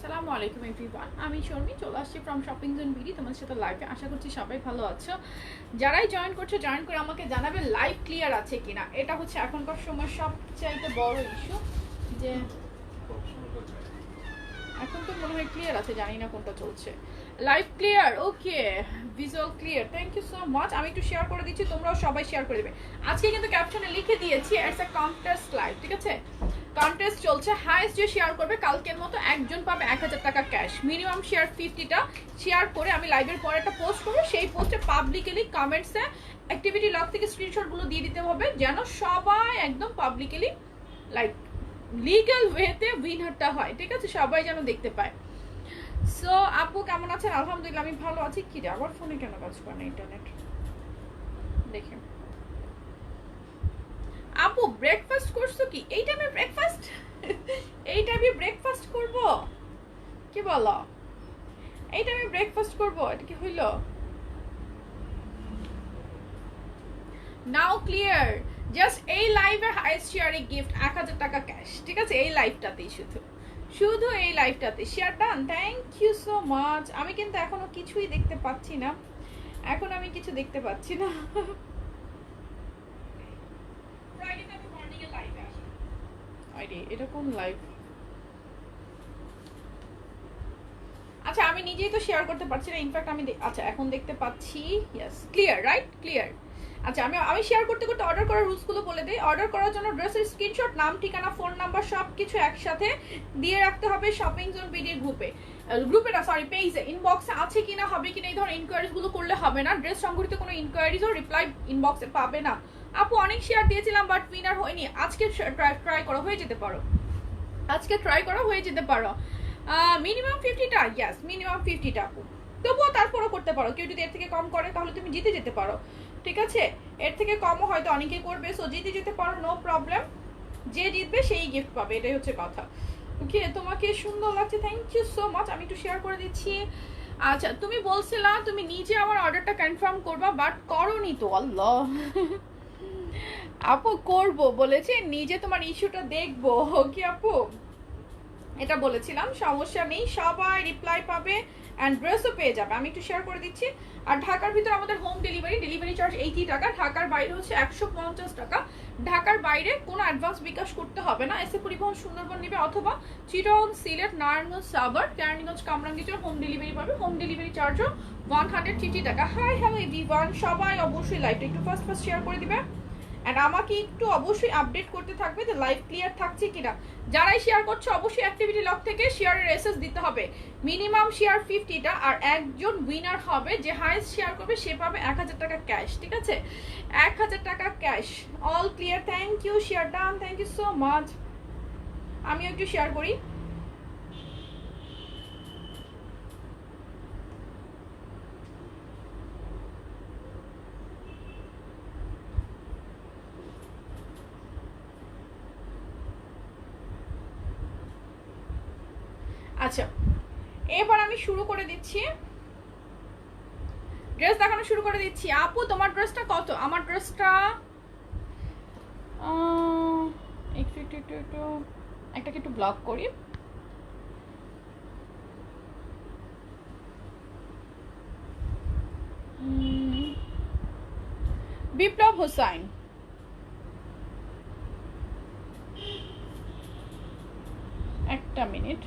আসসালামু আলাইকুম এভরিওয়ান, আমি শর্মি চলে আসছি ফ্রম শপিং জোন বিডি তোমাদের সাথে লাইভে। আশা করছি সবাই ভালো আছো। যারাই জয়েন করছো জয়েন করে আমাকে জানাবে লাইভ ক্লিয়ার আছে কিনা। এটা হচ্ছে এখনকার সময় সবচাইতে বড় ইস্যু, যে এখন তো মনে হয় ক্লিয়ার আছে, জানি না কোনটা চলছে। Live clear, okay, visual clear, thank you so much. আমি একটু শেয়ার করে দিচ্ছি, তোমরাও সবাই শেয়ার করে দেবে। আজকে কিন্তু ক্যাপশনে লিখে দিয়েছি ইটস আ কন্টেস্ট লাইভ, ঠিক আছে? কন্টেস্ট চলছে, হাইস্ট যে শেয়ার করবে কালকের মতো একজন পাবে 1000 টাকা ক্যাশ। মিনিমাম শেয়ার 50টা শেয়ার করে আমি লাইভের পরে একটা পোস্ট করবো, সেই পোস্টে পাবলিকলি কমেন্টসে অ্যাক্টিভিটি লগ থেকে স্ক্রিনশটগুলো দিয়ে দিতে হবে, যেন সবাই একদম পাবলিকলি লাইক লিগ্যাল ওয়েতে উইনারটা হয়, ঠিক আছে? সবাই যেন দেখতে পায়। সো আপু কেমন আছেন? আলহামদুলিল্লাহ আমি ভালো আছি। কি রে, আমার ফোনে কেন কাজ করে না ইন্টারনেট? দেখে আপু ব্রেকফাস্ট করছো কি? এই টাইমে ব্রেকফাস্ট? এই টাইমে ব্রেকফাস্ট করব? কি বলো? এই টাইমে ব্রেকফাস্ট করব? এটা কি হইল? নাও ক্লিয়ার। জাস্ট এই লাইভে হাইস্ট শেয়ারে গিফট 1000 টাকা ক্যাশ, ঠিক আছে? এই লাইভটাতেই শুধু শুধু এই লাইভটাতে share done. Thank you so much. আমি কিন্তু এখনো কিছুই দেখতে পাচ্ছি না, এখন আমি কিছু দেখতে পাচ্ছি না। এটা কোন লাইভ? আচ্ছা আমি নিজেই তো শেয়ার করতে পারছি না, ইনফ্যাক্ট আমি আচ্ছা এখন দেখতে পাচ্ছি। Yes, clear, right, clear. আচ্ছা আমি শেয়ার করতে করতে অর্ডার করার রুলসগুলো বলে দিই। অর্ডার করার জন্য ড্রেসের স্ক্রিনশট, নাম, ঠিকানা, ফোন নাম্বার সব কিছু একসাথে দিয়ে রাখতে হবে শপিং জোন বিডির গ্রুপে না, সরি, পেজে। ইনবক্সে আছে কিনা, হবে কিনা, এই ধরনের ইনকোয়ারিজগুলো করলে হবে না। ড্রেস সংঘটিত কোনো ইনকোয়ারিজও রিপ্লাই ইনবক্সে পাবে না। আপু অনেক শেয়ার দিয়েছিলাম বাট উইনার হয়নি। আজকে ট্রাই করা হয়ে যেতে পারো, আজকে ট্রাই করা হয়ে যেতে পারো। মিনিমাম 50টা, ইয়েস মিনিমাম 50টা আপু। তবুও তারপরও করতে পারো, কেউ যদি এর থেকে কম করে তাহলে তুমি জিতে যেতে পারো, ঠিক আছে? এর থেকে কমও হয়তো অনেকেই করবে, সো জিতে যেতে পারো, নো প্রবলেম। যে জিতবে সেই গিফট পাবে, এটাই হচ্ছে কথা। ওকে, তোমাকে সুন্দর লাগছে, থ্যাংক ইউ সো মাচ। আমি একটু শেয়ার করে দিচ্ছি। আচ্ছা তুমি বলছিলা তুমি নিজে আমার অর্ডারটা কনফার্ম করবা, বাট করোনি তো। আল্লাহ আপু করবো বলেছে, নিজে তোমার ইস্যুটা দেখবো। ওকে আপু, এটা বলেছিলাম, সমস্যা নেই, সবাই রিপ্লাই পাবে অ্যান্ড ড্রেসও পেয়ে যাবে। আমি একটু শেয়ার করে দিচ্ছি। আর ঢাকার ভিতরে আমাদের হোম ডেলিভারি চার্জ 80 টাকা, ঢাকার বাইরে হচ্ছে 150 টাকা। ঢাকার বাইরে কোনো অ্যাডভান্স বিকাশ করতে হবে না। এসে পরিবহন সুন্দরবন নেবে অথবা চিটাগং, সিলেট, নারায়ণগঞ্জ, সাভার, কেরানীগঞ্জ, কামরাঙ্গীরচর হোম ডেলিভারি পাবে। হোম ডেলিভারি চার্জও 150 টাকা। হাই হ্যালো এভরিওয়ান, সবাই অবশ্যই লাইভটা একটু ফার্স্ট শেয়ার করে দিবে অ্যান্ড আমাকে একটু অবশ্যই আপডেট করতে থাকবে যে লাইভ ক্লিয়ার থাকছে কিনা। যারাই শেয়ার করছে অবশ্যই অ্যাক্টিভিটি লগ থেকে শেয়ারের এসএস দিতে হবে। মিনিমাম শেয়ার 50টা, আর একজন উইনার হবে যে হাইস্ট শেয়ার করবে, সে পাবে 1000 টাকা ক্যাশ, ঠিক আছে? 1000 টাকা cash. All clear, thank you, share done, thank you so much. আমিও একটু শেয়ার করি। আচ্ছা এবার আমি শুরু করে দিচ্ছি, ড্রেস দেখানো শুরু করে দিচ্ছি। আপু তোমার ড্রেসটা কত? আমার ড্রেসটা একটু একটু একটু একটু একটাকে একটু ব্লক করি। বিপ্লব হোসাইন, একটা মিনিট।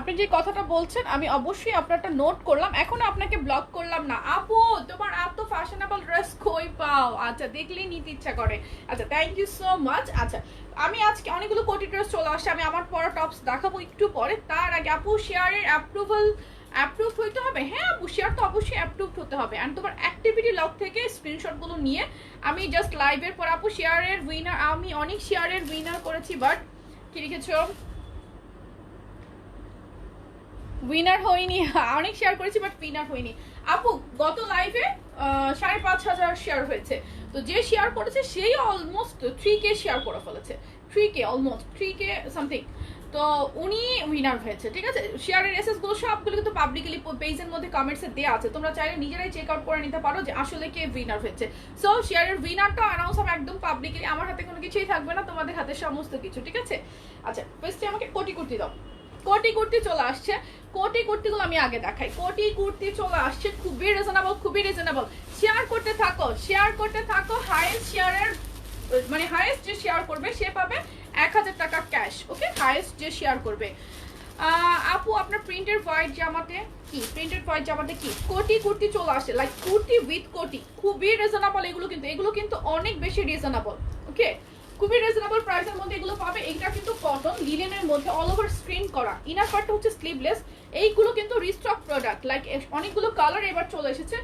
আপনি যে কথাটা বলছেন আমি অবশ্যই আপনারটা নোট করলাম, এখনো আপনাকে ব্লক করলাম না। আপু তোমার এত ফ্যাশনেবল ড্রেস কই পাও? আচ্ছা দেখলেই নিতে ইচ্ছা করে। আচ্ছা থ্যাংক ইউ সো মাচ। আচ্ছা আমি আজকে অনেকগুলো কোটি ড্রেস চলে আসছে, আমি আমার পরা টপস দেখাবো একটু পরে। তার আগে আপু শেয়ারের অ্যাপ্রুভ হইতে হবে। হ্যাঁ আপু শেয়ার তো অবশ্যই অ্যাপ্রুভড হতে হবে। অ্যান্ড তোমার অ্যাক্টিভিটি লগ থেকে স্ক্রিনশটগুলো নিয়ে আমি জাস্ট লাইভের পর আপু শেয়ারের উইনার, আমি অনেক শেয়ারের উইনার করেছি বাট কি লিখেছো? উইনার হয়নি। অনেক শেয়ার করেছি বাট উইনার হয়নি। আপু গত লাইভে 5,500 শেয়ার হয়েছে, তো যে শেয়ার করেছে সেই অলমোস্ট 3K শেয়ার করে ফেলেছে। 3K, almost 3K something. তো উনি উইনার হয়েছে, ঠিক আছে? শেয়ারের এসএস গুলো সবগুলো কিন্তু পাবলিকলি পেজের মধ্যে কমেন্টসে দেওয়া আছে, তোমরা চাইলে নিজেরাই চেক আউট করে নিতে পারো যে আসলে কে উইনার হয়েছে। সো শেয়ারের উইনারটা অ্যানাউন্স হবে একদম পাবলিকলি, আমার হাতে কোনো কিছুই থাকবে না, তোমাদের হাতে সমস্ত কিছু, ঠিক আছে? আচ্ছা ফার্স্টে আমাকে কোটি কুর্তি দাও। কোটি কুর্তি চলে আসছে, কোটি কুর্তিগুলো আমি আগে দেখাই। কোটি কুর্তি চলে আসছে, খুবই রিজনেবল, খুবই রিজনেবল। শেয়ার করতে থাকো, শেয়ার করতে থাকো। হাইয়েস্ট শেয়ারের মানে হাইয়েস্ট যে শেয়ার করবে সে পাবে 1000 টাকা ক্যাশ। ওকে, হাইয়েস্ট যে শেয়ার করবে। আপু আপনার প্রিন্টেড হোয়াইট জামাতে কি, প্রিন্টেড হোয়াইট জামাতে কি কোটি কুর্তি চলে আসে, লাইক কুর্তি উইথ কোটি, খুবই রিজনেবল। এগুলো কিন্তু অনেক বেশি রিজনেবল। ওকে, খুবই রিজনেবল প্রাইসের মধ্যে এগুলো পাবে। এইটা কিন্তু কটন লিনেনের মধ্যে অল ওভার স্ক্রিন করা, ইনার পার্টটা হচ্ছে স্লিভলেস। এইগুলো কিন্তু রিস্টক প্রোডাক্ট, লাইক অনেকগুলো কালার এবার চলে এসেছে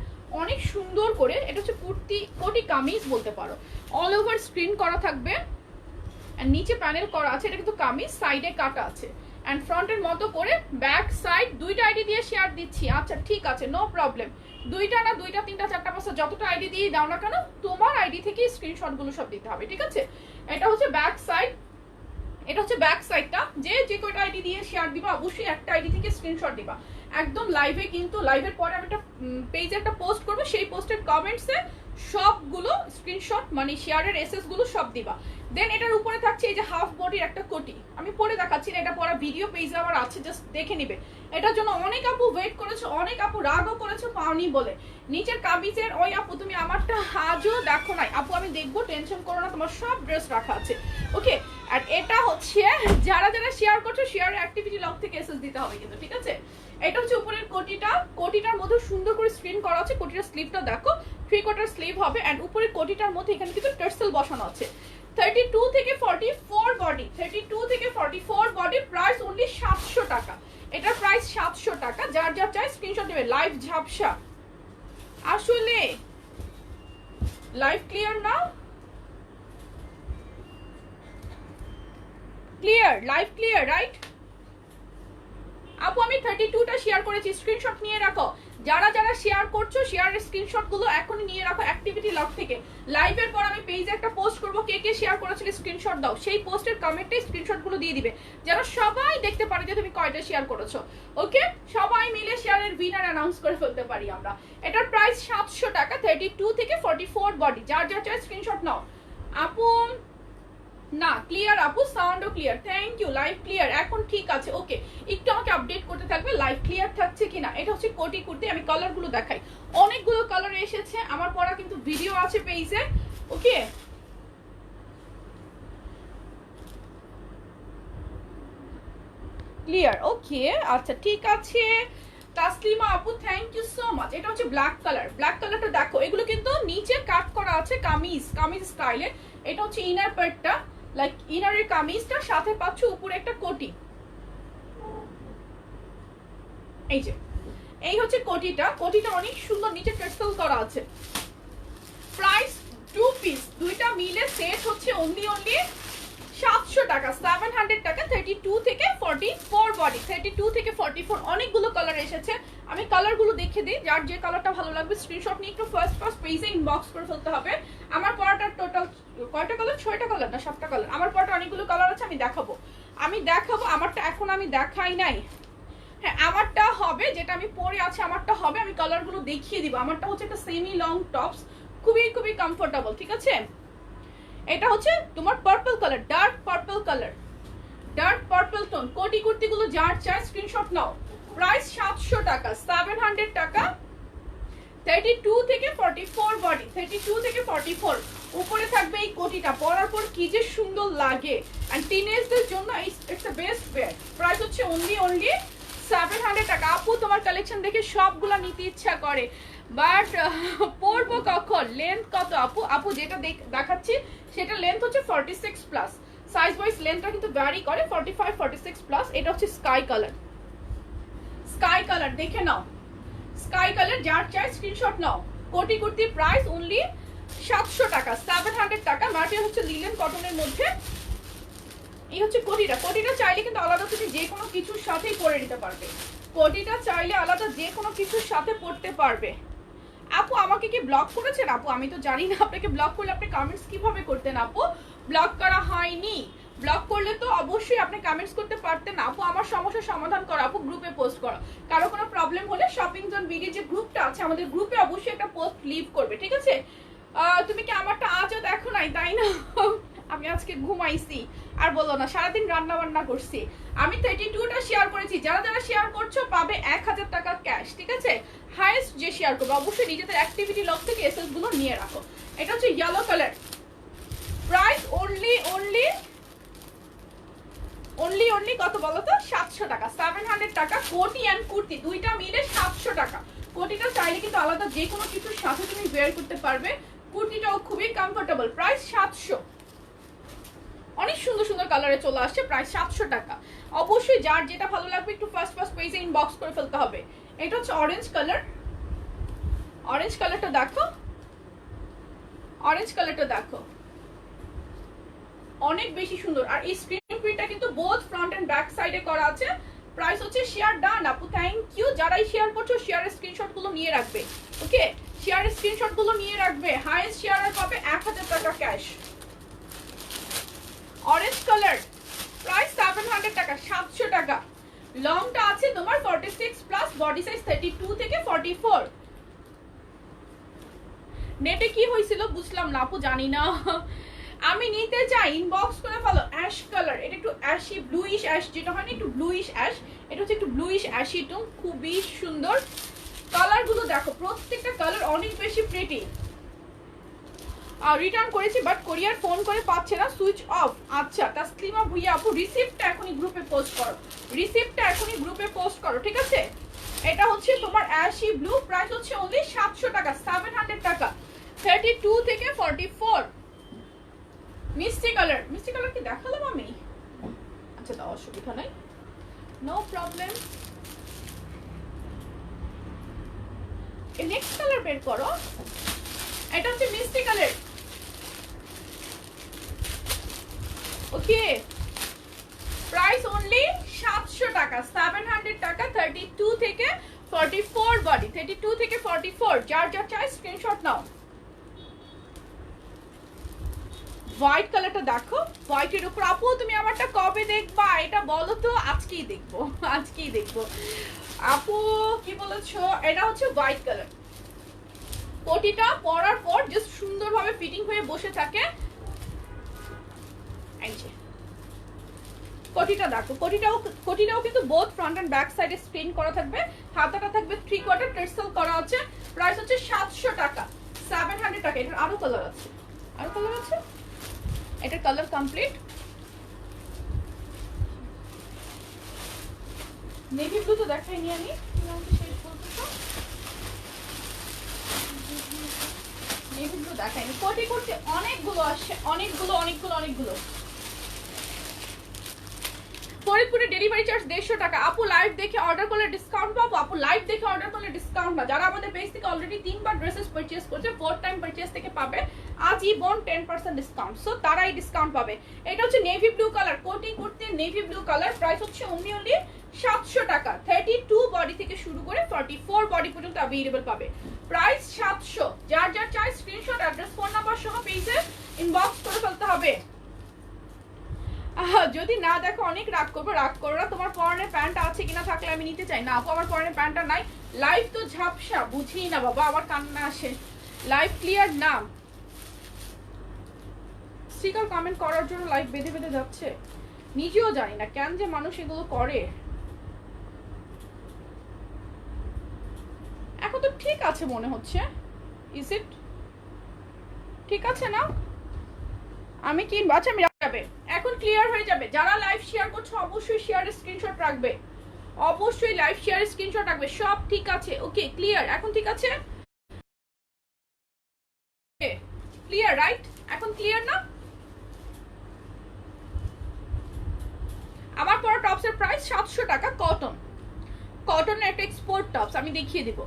অনেক সুন্দর করে। এটা হচ্ছে কুর্তি কোটি কামিজ বলতে পারো, অল ওভার স্ক্রিন করা থাকবে, আর নিচে প্যানেল করা আছে। এটা কিন্তু কামিজ, সাইডে কাটা আছে, অ্যান্ড ফ্রন্টের মতো করে ব্যাক সাইড দুইটা আইডি দিয়ে শেয়ার দিচ্ছি। আচ্ছা ঠিক আছে, নো প্রবলেম। দুইটা না, দুইটা তিনটা চারটা পাঁচটা যতটা আইডি দিয়ে দাও না কেন, তোমার আইডি থেকে স্ক্রিনশটগুলো সব দিতে হবে, ঠিক আছে? এটা হচ্ছে ব্যাক সাইড, এটা হচ্ছে ব্যাক সাইডটা। যে কয়টা আইডি দিয়ে শেয়ার দিবা অবশ্যই একটা আইডি থেকে স্ক্রিনশট দিবা। একদম লাইভে, কিন্তু লাইভের পরে আমি একটা পেজে একটা পোস্ট করবো, সেই পোস্টের কমেন্টসে সবগুলো স্ক্রিনশট মানে শেয়ারের এসএস গুলো সব দিবা। দেন এটার উপরে থাকছে এই যে হাফ বডির একটা কোটি, আমি পরে দেখাচ্ছি না, এটা পরে ভিডিও পেজে আমার আছে, জাস্ট দেখে নিবে। এটার জন্য অনেক আপু ওয়েট করেছো, অনেক আপু রাগও করেছো পাওনি বলে। নিচের কামিজের ওই আপু তুমি আমারটা আজও দেখো নাই, আপু আমি দেখবো, টেনশন করো না, তোমার সব ড্রেস রাখা আছে। ওকে, আর এটা হচ্ছে যারা যারা শেয়ার করছো শেয়ারের অ্যাক্টিভিটি লগ থেকে এসএস দিতে হবে কিন্তু, ঠিক আছে? এটা হচ্ছে উপরের কোটিটা, কোটিটার মধ্যে সুন্দর করে স্ক্রিন করা আছে। কোটিটার স্লিভটা দেখো, 3/4 স্লিভ হবে, এন্ড উপরের কোটিটার মধ্যে এখানে কিন্তু টার্সেল বসানো আছে। 32 থেকে 44 বডি, 32 থেকে 44 বডি, প্রাইস অনলি 700 টাকা। এটার প্রাইস 700 টাকা। যার যার চাই স্ক্রিনশট নেবে। লাইভ ঝাপসা, আসলে লাইভ ক্লিয়ার না, ক্লিয়ার, লাইভ ক্লিয়ার, রাইট? আপু আমি 32টা শেয়ার করেছি, স্ক্রিনশট নিয়ে রাখো। যারা যারা শেয়ার করছো শেয়ারের স্ক্রিনশট গুলো এখনই নিয়ে রাখো অ্যাক্টিভিটি লগ থেকে। লাইভের পর আমি পেজে একটা পোস্ট করব, কে কে শেয়ার করেছিলে স্ক্রিনশট দাও, সেই পোস্টের কমেন্টে স্ক্রিনশট গুলো দিয়ে দিবে, যেন সবাই দেখতে পারে যে তুমি কয়টা শেয়ার করেছো। ওকে, সবাই মিলে শেয়ারের উইনার অ্যানাউন্স করে ফেলতে পারি আমরা। এটার প্রাইস 700 টাকা, 32 থেকে 44 বডি। যার যার চাই স্ক্রিনশট নাও। আপু না ক্লিয়ার, আপু সাউন্ডও clear, thank you. Live clear এখন, ঠিক আছে। ওকে, একটু আমাকে আপডেট করতে থাকবে লাইভ ক্লিয়ার থাকছে কিনা। এটা হচ্ছে কোটি কুর্তি, আমি কালার গুলো দেখাই। অনেকগুলো কালার এসেছে, আমার পড়া কিন্তু ভিডিও আছে পেজে। ওকে, ক্লিয়ার, ওকে আচ্ছা ঠিক আছে। তাসলিমা আপু থ্যাংক ইউ সো মাচ। এটা হচ্ছে ব্ল্যাক কালার, ব্ল্যাক কালারটা দেখো, এগুলো কিন্তু নিচে কাট করা আছে কামিজ, কামিজ স্টাইলে। এটা হচ্ছে ইনার পার্টটা, লাইক ইনারের কামিজটা, সাথে পাচ্ছ উপরে একটা কোটি। এই যে এই হচ্ছে কোটিটা, কোটিটা অনেক সুন্দর, নিচে টার্সেল করা আছে। প্রাইস 2 পিস, দুইটা মিলে সেট হচ্ছে অনলি 700 টাকা, 700 টাকা। 32 থেকে 44 বডি, 32 থেকে 44 অনেকগুলো কালার এসেছে। আমি কালারগুলো দেখে দিই, যার যে কালারটা ভালো লাগবে স্ক্রিনশট নিয়ে একটু ফার্স্ট পেজে ইনবক্স করে ফেলতে হবে। আমার পড়াটার টোটাল কয়টা কালার, 6টা কালার না 7টা কালার। আমার পড়াটা অনেকগুলো কালার আছে, আমি দেখাবো। আমারটা এখন আমি দেখাই নাই। হ্যাঁ আমারটা হবে, যেটা আমি পরে আছে আমারটা হবে, আমি কালারগুলো দেখিয়ে দিব। আমারটা হচ্ছে একটা সেমি লং টপস, খুবই খুবই কমফোর্টেবল, ঠিক আছে? এটা হচ্ছে তোমার purple colour, dark purple colour, dark purple tone. কোটি কুর্তিগুলো যার চাই স্ক্রিনশট নাও। প্রাইস 700 টাকা, 700 টাকা। 32 থেকে 44 বডি, 32 থেকে 44। উপরে থাকবে এই কোটিটা, পরার পর কি যে সুন্দর লাগে, এন্ড টিনেজদের জন্য it's the best wear. Price হচ্ছে অনলি 700 টাকা। আপু তোমার কালেকশন দেখে সবগুলা নিতে ইচ্ছা করে, বাট পরবো কখন, লেন্থ কত আপু? আপু যেটা দেখাচ্ছি সেটা লেন্থ হচ্ছে 46 প্লাস, সাইজ ওয়াইজ লেন্থটা কিন্তু ভ্যারি করে, 45 46 প্লাস। এটা হচ্ছে স্কাই কালার, স্কাই কালার দেখে নাও, স্কাই কালার। যার চাই স্ক্রিনশট নাও। কোটি কুর্তি প্রাইস অনলি 700 টাকা, 700 টাকা। ম্যাটেরিয়াল হচ্ছে লিনেন কটনের মধ্যে। এই হচ্ছে কোটিটা, কোটিটা চাইলে কিন্তু আলাদা তুমি যে কোনো কিছুর সাথেই পরে নিতে পারবে, কোটিটা চাইলে আলাদা যে কোনো কিছুর সাথে পড়তে পারবে। আপু আমাকে কি ব্লক করেছেন? আপু আমি তো জানি না, আপনাকে ব্লক করলে আপনি কমেন্টস কিভাবে করতেন? আপু ব্লক করা হয়নি, ব্লক করলে তো অবশ্যই আপনি কমেন্টস করতে পারতেন। আপু আমার সমস্যার সমাধান করো, আপু গ্রুপে পোস্ট করো। কারো কোনো প্রবলেম হলে শপিং জোন বিডি যে গ্রুপটা আছে আমাদের, গ্রুপে অবশ্যই একটা পোস্ট লিভ করবে, ঠিক আছে? তুমি কি আমারটা আজও দেখো নাই, তাই না? আমি আজকে ঘুমাইছি আর বলো না, সারাদিন রান্না বান্না করছি। আমি 32টা শেয়ার করেছি, যারা যারা শেয়ার করছো পাবে 1000 টাকা ক্যাশ, ঠিক আছে? হাইয়েস্ট যে শেয়ার করবে অবশ্যই নিজেদের অ্যাক্টিভিটি লগ থেকে এসএস গুলো নিয়ে রাখো। এটা হচ্ছে ইয়েলো কালার, প্রাইস অনলি কত বলো তো? 700 টাকা, 700 টাকা। কোটি অ্যান্ড কুর্তি দুইটা মিলে 700 টাকা। কোটিটা চাইলে কিন্তু আলাদা যে কোনো কিছুর সাথে তুমি ওয়্যার করতে পারবে। কুর্তিটাও খুবই কমফোর্টেবল, প্রাইস 700। অনেক সুন্দর সুন্দর কালারে চলে আসছে, প্রাইস 700 টাকা। অবশ্যই যার যেটা ভালো লাগবে একটু ফার্স্ট পেজে ইনবক্স করে ফেলতে হবে। এটা হচ্ছে অরেঞ্জ কালার, অরেঞ্জ কালারটা দেখো, অরেঞ্জ কালারটা দেখো, অনেক বেশি সুন্দর। আর এই স্ক্রিন প্রিন্টটা কিন্তু বোথ ফ্রন্ট এন্ড ব্যাক সাইডে করা আছে। প্রাইস হচ্ছে শেয়ার ডান আপু, থ্যাংক ইউ। যারাই শেয়ার করছো শেয়ারের স্ক্রিনশট গুলো নিয়ে রাখবে, ওকে? শেয়ারের স্ক্রিনশট গুলো নিয়ে রাখবে। হাইয়েস্ট শেয়ারার পাবে 1000 টাকা ক্যাশ। অরেঞ্জ কালার, প্রাইস 700 টাকা, 700 টাকা। লংটা আছে তোমার 46 প্লাস, বডি সাইজ 32 থেকে 44। নেটে কি হয়েছিল বুঝলাম না আপু, জানি না। আমি নিতে চাই, ইনবক্স করে ফেলো। অ্যাশ কালার, এটা একটু অ্যাশি ব্লুইশ অ্যাশ, যেটা হয় না একটু ব্লুইশ অ্যাশ, এটা হচ্ছে একটু ব্লুইশ অ্যাশি টোন, খুবই সুন্দর। কালার গুলো দেখো, প্রত্যেকটা কালার অনেক বেশি প্রিটি। রিটার্ন করেছি বাট কোরিয়ার ফোন করে পাচ্ছে না, সুইচ অফ। আচ্ছা তাসলিমা ভুইয়া আপু, রিসিপ্টটা এখনই গ্রুপে পোস্ট করো, রিসিপ্টটা এখনই গ্রুপে পোস্ট করো, ঠিক আছে? এটা হচ্ছে তোমার অ্যাশি ব্লু, প্রাইস হচ্ছে অনলি 700 টাকা, 700 টাকা। 32 থেকে 44। মিষ্টি কালার, মিষ্টি কালার কি দেখালাম আমি? আচ্ছা দাও, অসুবিধা নাই, নো প্রবলেম। নেক্সট কালার বের করো। এটা হচ্ছে মিষ্টি কালার, ওকে? প্রাইস অনলি 700 টাকা, 700 টাকা। 32 থেকে 44 বডি, 32 থেকে 44। যার যা চাই স্ক্রিনশট নাও। হোয়াইট কালারটা দেখো, হোয়াইটের উপর। আপু তুমি আমারটা কবে দেখবা এটা বলো তো? আজকেই দেখবো, আজকেই দেখবো আপু। কি বলেছো? এটা হচ্ছে হোয়াইট কালার। কোটিটা পরার পর জাস্ট সুন্দরভাবে ফিটিং হয়ে বসে থাকে। কোটিটা দেখো, কোটিটাও কিন্তু বোথ ফ্রন্ট এন্ড ব্যাক সাইডে স্ক্রিন করা থাকবে। হাতাটা থাকবে 3/4 টেক্সটাইল করা আছে। প্রাইস হচ্ছে 700 টাকা, 700 টাকা। এটার আরো কালার আছে, আরো কালার আছে। এটার কালার কমপ্লিট। নেভি ব্লু তো দেখাইনি আমি, শেষ পর্যন্ত নেভি ব্লু দেখাইনি। কোটি করতে অনেকগুলো আসছে, অনেকগুলো। ফরিদপুরে ডেলিভারি চার্জ 150 টাকা। আপু লাইভ দেখে অর্ডার করলে ডিসকাউন্ট পাবো? আপু লাইভ দেখে অর্ডার করলে ডিসকাউন্ট না, যারা আমাদের পেজ থেকে অলরেডি 3বার ড্রেসেস পারচেজ করছে, 4th টাইম পারচেজ থেকে পাবে আজীবন 10% ডিসকাউন্ট। সো তারাই ডিসকাউন্ট পাবে। এটা হচ্ছে নেভি ব্লু কালার, কোটি করতে নেভি ব্লু কালার। প্রাইস হচ্ছে অনলি 700 টাকা। 32 বডি থেকে শুরু করে 44 বডি পর্যন্ত अवेलेबल পাবে। প্রাইস 700। যার যার চাই স্ক্রিনশট, অ্যাড্রেস, ফোন নাম্বার সহ পেজে ইনবক্স করে ফেলতে হবে। যদি না দেখো অনেক রাগ করবো, রাগ করো না। তোমার পরনের প্যান্টটা আছে কিনা, থাকলে আমি নিতে চাই না। আপু আমার পরনের প্যান্টটা নাই। লাইভ তো ঝাপসা, বুঝি না বাবা, আমার কান্না আসে। লাইভ ক্লিয়ার না, স্টিকার কমেন্ট করার জন্য লাইভ বেঁধে বেঁধে যাচ্ছে। নিজেও জানি না কেন যে মানুষ এগুলো করে। এখন তো ঠিক আছে মনে হচ্ছে, ইজ ইট ঠিক আছে না? আমি কিনবো। আচ্ছা আমি যাবে, এখন ক্লিয়ার হয়ে যাবে। যারা লাইভ শেয়ার করছো অবশ্যই শেয়ারের স্ক্রিনশট রাখবে, অবশ্যই লাইভ শেয়ারের স্ক্রিনশট রাখবে। সব ঠিক আছে, ওকে ক্লিয়ার, এখন ঠিক আছে, ক্লিয়ার রাইট? এখন ক্লিয়ার না? আমার পরা টপসের প্রাইস 700 টাকা। কটন, কটনের একটা এক্সপোর্ট টপস আমি দেখিয়ে দিব।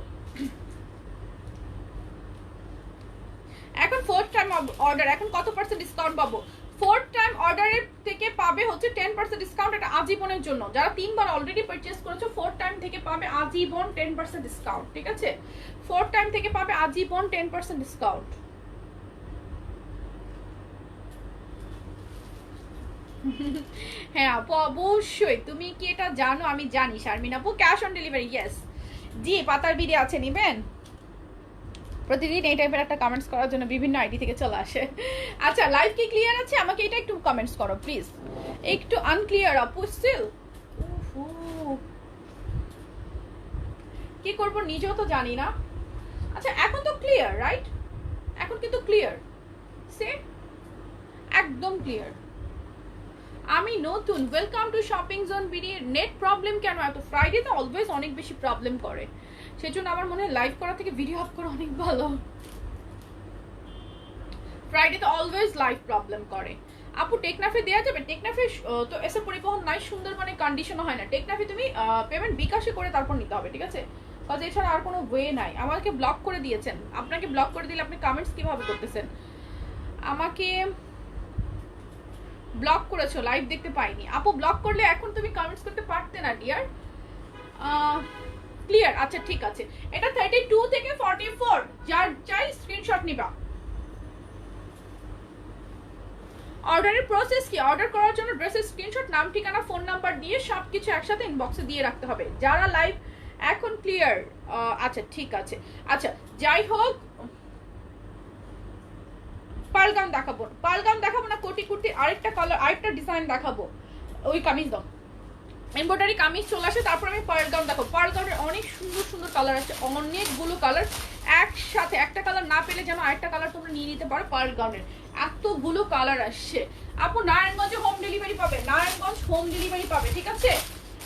এখন 4th টাইম অর্ডার, এখন কত পার্সেন্ট ডিসকাউন্ট পাবো? 4th টাইম অর্ডারের থেকে পাবে হচ্ছে 10% ডিসকাউন্ট। এটা আজীবনের জন্য, যারা 3বার অলরেডি পারচেজ করেছো 4th টাইম থেকে পাবে আজীবন 10% ডিসকাউন্ট, ঠিক আছে? 4th টাইম থেকে পাবে আজীবন 10% ডিসকাউন্ট। হ্যাঁ আপু অবশ্যই, তুমি কি এটা জানো? আমি জানি শারমিন আপু। ক্যাশ অন ডেলিভারি, ইয়েস জি। পাতার বিড়ি আছে, নিবেন? প্রতিদিন এই টাইপের একটা কমেন্টস করার জন্য বিভিন্ন আইডি থেকে চলে আসে। আচ্ছা লাইভ কি ক্লিয়ার আছে? আমাকে এটা একটু কমেন্টস করো প্লিজ। একটু আনক্লিয়ার আপু স্টিল। কি করব নিজেও তো জানি না। আচ্ছা এখন তো ক্লিয়ার রাইট? এখন কিন্তু ক্লিয়ার, সে একদম ক্লিয়ার। আমি নতুন, welcome to shopping zone BD. Net problem কেন এত? ফ্রাইডে তো অলওয়েজ অনেক বেশি প্রবলেম করে, সেজন্য আমার মনে হয় লাইভ করা থেকে ভিডিও আপ করা অনেক ভালো। ফ্রাইডে তো অলওয়েজ লাইভ প্রবলেম করে। আপু টেকনাফে দেওয়া যাবে? টেকনাফে তো এসে পরিবহন নাই, সুন্দরবনে কন্ডিশনও হয় না। টেকনাফে তুমি পেমেন্ট বিকাশে করে তারপর নিতে হবে, ঠিক আছে? কাজ এছাড়া আর কোনো ওয়ে নাই। আমাকে ব্লক করে দিয়েছেন, আপনাকে ব্লক করে দিলে আপনি কমেন্টস কিভাবে করতেছেন? আমাকে ব্লক করেছো, লাইভ দেখতে পাইনি। আপু ব্লক করলে এখন তুমি কমেন্টস করতে পারতে না ডিয়ার। ক্লিয়ার? আচ্ছা ঠিক আছে। এটা 32 থেকে 44, যার চাই স্ক্রিনশট নিবা। অর্ডারের প্রসেস কি? অর্ডার করার জন্য ড্রেসের স্ক্রিনশট, নাম, ঠিকানা, ফোন নাম্বার দিয়ে সবকিছু একসাথে ইনবক্সে দিয়ে রাখতে হবে। যারা লাইভ এখন ক্লিয়ার? আচ্ছা ঠিক আছে। আচ্ছা যাই হোক, পালগাম দেখাবো, পালগাম দেখাবো না, কোটি কুর্তি আরেকটা কালার, আরেকটা ডিজাইন দেখাবো। ওই কামিজ দাও, এমব্রয়ডারি কামিজ চলে আসে, তারপর আমি পার্লগাম দেখাবো। পার্লগামের অনেক সুন্দর সুন্দর কালার আছে, অনেকগুলো কালার একসাথে। একটা কালার না পেলে যেন আরেকটা কালার তোমরা নিয়ে নিতে পারো। পার্লগামের এতগুলো কালার আসছে। আপু নারায়ণগঞ্জে হোম ডেলিভারি পাবে, নারায়ণগঞ্জ হোম ডেলিভারি পাবে, ঠিক আছে?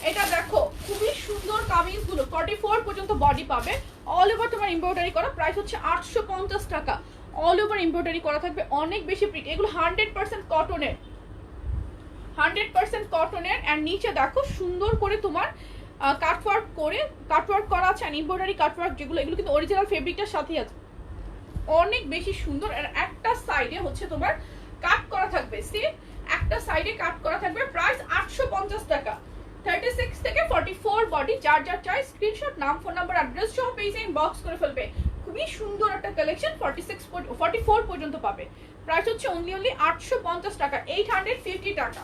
এটা দেখো খুবই সুন্দর কামিজগুলো, 44 পর্যন্ত বডি পাবে। অল ওভার তোমার এমব্রয়ডারি করা, প্রাইস হচ্ছে 850 টাকা। অল ওভার এমব্রয়ডারি করা থাকবে, অনেক বেশি প্রিন্ট। এগুলো 100% কটনের, 100% কটনের। অ্যান্ড নিচে দেখো সুন্দর করে তোমার কাটওয়ার্ক করে, কাটওয়ার্ক করা আছে। অ্যান্ড এমব্রয়ডারি কাটওয়ার্ক যেগুলো, এগুলো কিন্তু অরিজিনাল ফেব্রিকটার সাথেই আছে, অনেক বেশি সুন্দর। আর একটা সাইডে হচ্ছে তোমার কাট করা থাকবে, সি একটা সাইডে কাট করা থাকবে। প্রাইস 850 টাকা। 36 থেকে 44 বডি, যার যার চাই স্ক্রিনশট, নাম, ফোন নাম্বার, অ্যাড্রেস সহ পেজে ইনবক্স করে ফেলবে। খুবই সুন্দর একটা কালেকশন, 44 পর্যন্ত পাবে। প্রাইস হচ্ছে অনলি 850 টাকা, 850 টাকা।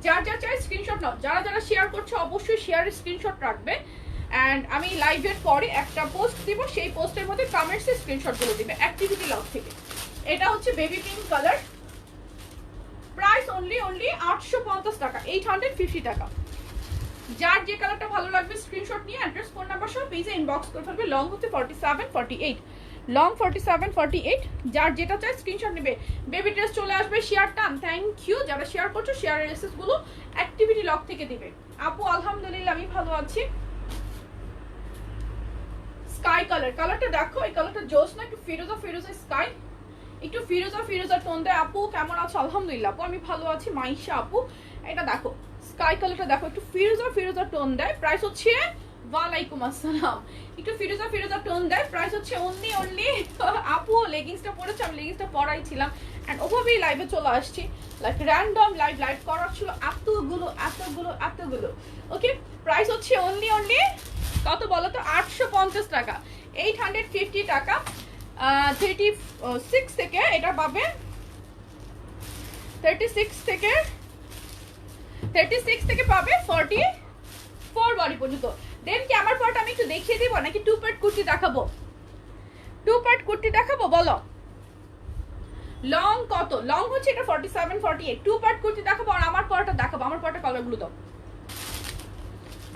যার যার চাই স্ক্রিনশট নাও। যারা যারা শেয়ার করছে অবশ্যই শেয়ারের স্ক্রিনশট রাখবে। অ্যান্ড আমি লাইভের পরে একটা পোস্ট দিব, সেই পোস্টের মধ্যে কমেন্টসের স্ক্রিনশটগুলো দিবে অ্যাক্টিভিটি লগ থেকে। এটা হচ্ছে baby pink colour, price only 850 টাকা, 850 টাকা। যার যে কালারটা ভালো লাগবে স্ক্রিনশট নিয়ে অ্যাড্রেস, ফোন নাম্বার সহ পেজে ইনবক্স করে ফেলবে। লং হচ্ছে 47 48, লং 47 48। যার যেটা চাই স্ক্রিনশট নেবে। বেবি ড্রেস চলে আসবে, শেয়ার টান। থ্যাংক ইউ যারা শেয়ার করছো, শেয়ারের এসেসগুলো অ্যাক্টিভিটি লগ থেকে দিবে। আপু আলহামদুলিল্লাহ আমি ভালো আছি। স্কাই কালার, কালারটা দেখো, এই কালারটা জোস না, একটু ফিরোজা ফিরোজা স্কাই, একটু ফিরোজা ফিরোজা টোন দেয়। আপু কেমন আছো? আলহামদুলিল্লাহ আপু আমি ভালো আছি। মাইশা আপু এটা দেখো, স্কাই কালারটা দেখো, একটু ফিরোজা ফিরোজা টোন দেয়। প্রাইস হচ্ছে, ওয়ালাইকুম আসসালাম, একটু ফিরোজা ফিরোজা টোন দেয়। প্রাইস হচ্ছে অনলি আপু লেগিংসটা পরেছে, আমি লেগিংসটা পরাই ছিলাম অ্যান্ড ওভাবেই লাইভে চলে আসছি। লাইক র্যান্ডম লাইভ করার ছিল, এতগুলো এতগুলো এতগুলো। ওকে, প্রাইস হচ্ছে অনলি কত বলো তো? 850 টাকা, 850 টাকা। 36 থেকে এটা পাবে, 36 থেকে পাবে 44 বডি পর্যন্ত। দেন কি আমার পার্ট আমি একটু দেখিয়ে দিব নাকি টু পার্ট কুর্তি দেখাবো? টু পার্ট কুর্তি দেখাবো বলো। লং কত? লং হচ্ছে এটা 47 48। টু পার্ট কুর্তি দেখাবো আর আমার পার্টটা দেখাবো। আমার পার্টের কালারগুলো দাও,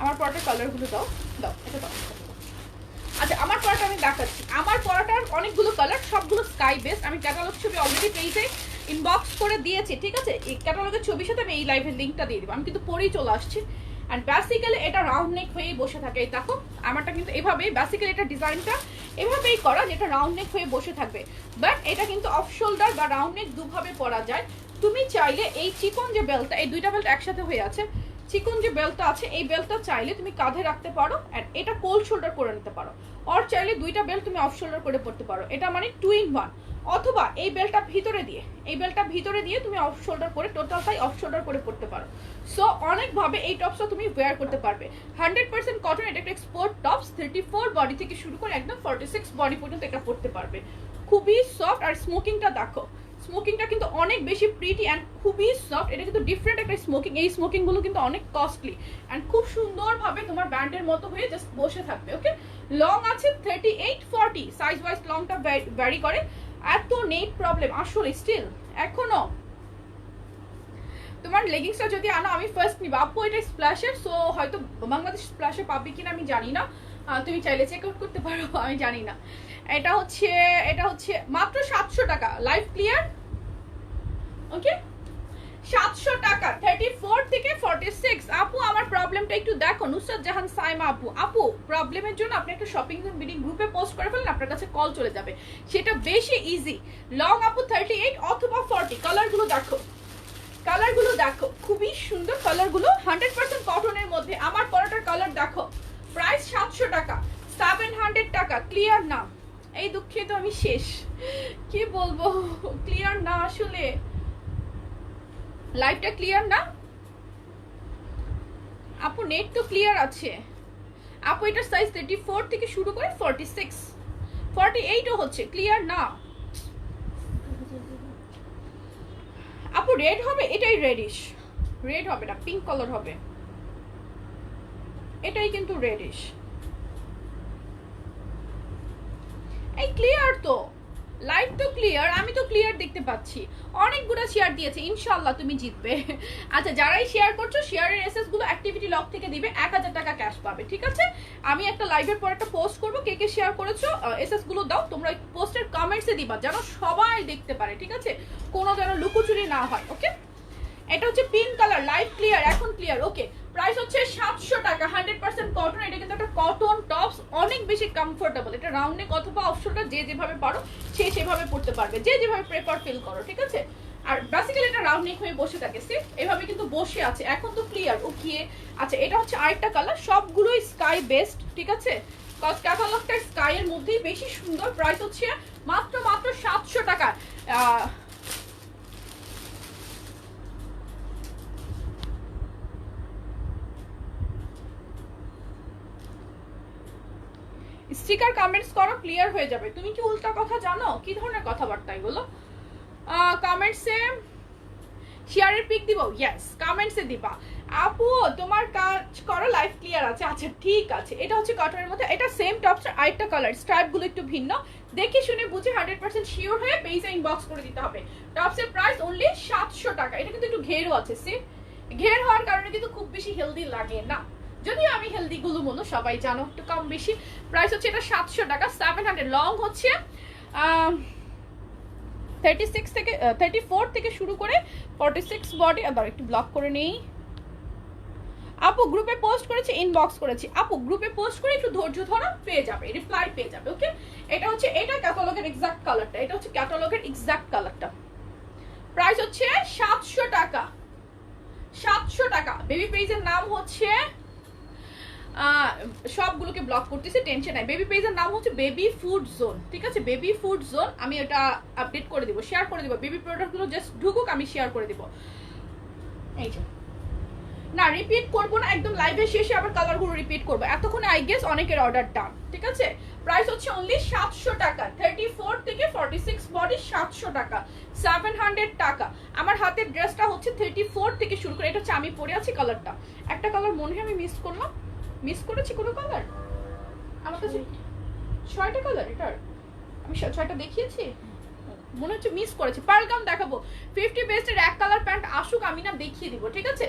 আমার পার্টের কালারগুলো দাও, দাও এটা দাও। আচ্ছা আমার পরাটা আমি দেখাচ্ছি। আমার পরাটার অনেকগুলো কালার, সবগুলো স্কাই বেস্ট। আমি ক্যাটালগ ছবি অলরেডি পেজে ইনবক্স করে দিয়েছি, ঠিক আছে? এই ক্যাটালগের ছবির সাথে আমি এই লাইভের লিঙ্কটা দিয়ে দিব। আমি কিন্তু পরেই চলে আসছি। অ্যান্ড বেসিক্যালি এটা রাউন্ড নেক হয়েই বসে থাকে। এই দেখো আমারটা কিন্তু এভাবেই, বেসিক্যালি এটা ডিজাইনটা এভাবেই করা যেটা রাউন্ড নেক হয়ে বসে থাকবে। বাট এটা কিন্তু অফ শোল্ডার বা রাউন্ড নেক দুভাবে পরা যায়। তুমি চাইলে এই চিকন যে বেল্টটা, এই দুইটা বেল্ট একসাথে হয়ে আছে, চিকন যে বেল্টটা আছে এই বেল্টটা চাইলে তুমি কাঁধে রাখতে পারো অ্যান্ড এটা কোল শোল্ডার করে নিতে পারো। আর চাইলে দুইটা বেল্ট তুমি অফ শোল্ডার করে পড়তে পারো। এটা মানে 2 in 1। অথবা এই বেল্টটা ভিতরে দিয়ে, এই বেল্টটা ভিতরে দিয়ে তুমি অফ শোল্ডার করে, টোটালটাই অফ শোল্ডার করে পড়তে পারো। সো অনেকভাবে এই টপসটা তুমি ওয়্যার করতে পারবে। 100% কটন, এটা একটা এক্সপোর্ট টপস। 34 বডি থেকে শুরু করে একদম 46 বডি পর্যন্ত এটা পড়তে পারবে। খুবই সফট আর স্মোকিংটা দেখো, স্মোকিংটা কিন্তু অনেক বেশি প্রিটি অ্যান্ড খুবই সফট। এটা কিন্তু ডিফারেন্ট একটা স্মোকিং। এই স্মোকিংগুলো কিন্তু অনেক কস্টলি অ্যান্ড খুব সুন্দরভাবে তোমার ব্যান্ডের মতো হয়ে জাস্ট বসে থাকবে। ওকে, লং আছে 38-40, সাইজ ওয়াইজ লংটা ভ্যারি করে। এত নেট প্রবলেম আসলে স্টিল এখনো তোমার লেগিংসটা যদি আনো, আমি ফার্স্ট নিব আপু এটা স্প্ল্যাশের, সো হয়তো বাংলাদেশ স্প্ল্যাশে পাবে কিনা আমি জানি না, তুমি চাইলে চেক আউট করতে পারো, আমি জানি না। এটা হচ্ছে মাত্র 700 টাকা, লাইভ ক্লিয়ার। ওকে 700 টাকা, 34 থেকে 46। আপু আমার প্রবলেমটা একটু দেখো, নুসরাত জাহান সাইমা আপু প্রবলেমের জন্য আপনি একটা শপিং মিটিং গ্রুপে পোস্ট করে ফেলেন, আপনার কাছে কল চলে যাবে, সেটা বেশি ইজি। লং আপু 38 অথবা 40। কালারগুলো দেখো খুবই সুন্দর কালারগুলো, 100% কটনের মধ্যে। আমার পরাটার কালার দেখো, প্রাইস 700 টাকা, 700 টাকা। ক্লিয়ার না? এই দুঃখে তো আমি শেষ, কি বলবো, ক্লিয়ার না আসলে, লাইভটা ক্লিয়ার না আপু, নেট তো ক্লিয়ার আছে আপু। এটার সাইজ 34 থেকে শুরু করে 46, 48ও হচ্ছে, ক্লিয়ার না আপু। রেড হবে, এটাই রেডিশ, রেড হবে না, পিঙ্ক কালার হবে, এটাই কিন্তু রেডিশ। এই ক্লিয়ার তো, লাইভ তো ক্লিয়ার, আমি তো ক্লিয়ার দেখতে পাচ্ছি। অনেকগুলো শেয়ার দিয়েছে, ইনশাআল্লাহ তুমি জিতবে। আচ্ছা যারাই শেয়ার করছো, শেয়ারের এসএস গুলো অ্যাক্টিভিটি লক থেকে দিবে, 1000 টাকা ক্যাশ পাবে, ঠিক আছে? আমি একটা লাইভের পর একটা পোস্ট করবো, কে কে শেয়ার করেছো এসএস গুলো দাও, তোমরা পোস্টের কমেন্টসে দিবা যেন সবাই দেখতে পারে, ঠিক আছে? কোনো যেন লুকোচুরি না হয়। ওকে, এটা হচ্ছে পিঙ্ক কালার, লাইভ ক্লিয়ার, এখন ক্লিয়ার। ওকে, প্রাইস হচ্ছে 700 টাকা, 100% কটন। এটা কিন্তু একটা কটন টপস, অনেক বেশি কমফোর্টেবল। এটা রাউন্ড নেক অথবা অফ শোল্ডার, যে যেভাবে পারো সে সেভাবে পড়তে পারবে, যে যেভাবে প্রেফার ফিল করো, ঠিক আছে? আর বেসিক্যালি এটা রাউন্ড নেক হয়ে বসে থাকে, সে এভাবে কিন্তু বসে আছে, এখন তো ক্লিয়ার। ওকে, আচ্ছা এটা হচ্ছে আরেকটা কালার, সবগুলোই স্কাই বেস্ট, ঠিক আছে? ক্যাটালগটা স্কাই এর মধ্যেই বেশি সুন্দর। প্রাইস হচ্ছে মাত্র 700 টাকা। স্টিকার কমেন্টস করো, ক্লিয়ার হয়ে যাবে। তুমি কি উল্টা কথা জানো? কি ধরনের কথাবার্তা এগুলো? কমেন্টসে শেয়ারের পিক দিব, ইয়েস কমেন্টসে দিবা। আপু তোমার কাজ করো, লাইভ ক্লিয়ার আছে। আচ্ছা ঠিক আছে, এটা হচ্ছে কটনের মধ্যে, এটা সেম টপসের আরেকটা কালার, স্ট্রাইপগুলো একটু ভিন্ন। দেখে শুনে বুঝে 100% শিওর হয়ে পেজে ইনবক্স করে দিতে হবে। টপসের প্রাইস অনলি 700 টাকা। এটা কিন্তু একটু ঘেরও আছে, সে ঘের হওয়ার কারণে কিন্তু খুব বেশি হেলদি লাগে না, যদিও আমি হেলদি গুলো মনে সবাই জানো, একটু কম বেশি। প্রাইস হচ্ছে এটা 700 টাকা, 700। লং হচ্ছে 36 থেকে 34 থেকে শুরু করে 46 বডি। আবার একটু ব্লক করে নেই। আপু গ্রুপে পোস্ট করেছি, ইনবক্স করেছি। আপু গ্রুপে পোস্ট করে একটু ধৈর্য ধরো, পেয়ে যাবে, রিপ্লাই পেয়ে যাবে। ওকে, এটা হচ্ছে, এটা ক্যাটালগের এক্সাক্ট কালারটা, এটা হচ্ছে ক্যাটালগের এক্সাক্ট কালারটা। প্রাইস হচ্ছে 700 টাকা, 700 টাকা। বেবি পেজের নাম হচ্ছে, সবগুলোকে ব্লক করতেছি, টেনশন নাই। বেবি পেজের নাম হচ্ছে বেবি ফুড জোন, ঠিক আছে? Baby food zone. আমি এটা আপডেট করে দিব, শেয়ার করে দিব। বেবি প্রোডাক্টগুলো জাস্ট ঢুকুক, আমি শেয়ার করে দিব। এই যে না রিপিট করবো না, একদম লাইভের শেষে আবার কালারগুলো রিপিট করবো। এতক্ষণে আই গেস অনেকের অর্ডার ডান, ঠিক আছে? প্রাইস হচ্ছে অনলি 700 টাকা, 34 থেকে 46 বডি 700 টাকা, 700 টাকা। আমার হাতের ড্রেসটা হচ্ছে 34 থেকে শুরু করে, এটা হচ্ছে আমি পরে আছি কালারটা। একটা কালার মনে হয় আমি মিস করেছি কোনো কালার, আমার কাছে 6টা কালার, এটার আমি 6টা দেখিয়েছি, মনে হচ্ছে মিস করেছি। পার্লগাম দেখাবো, 50 বেস্টের এক কালার প্যান্ট আসুক, আমি না দেখিয়ে দিব, ঠিক আছে?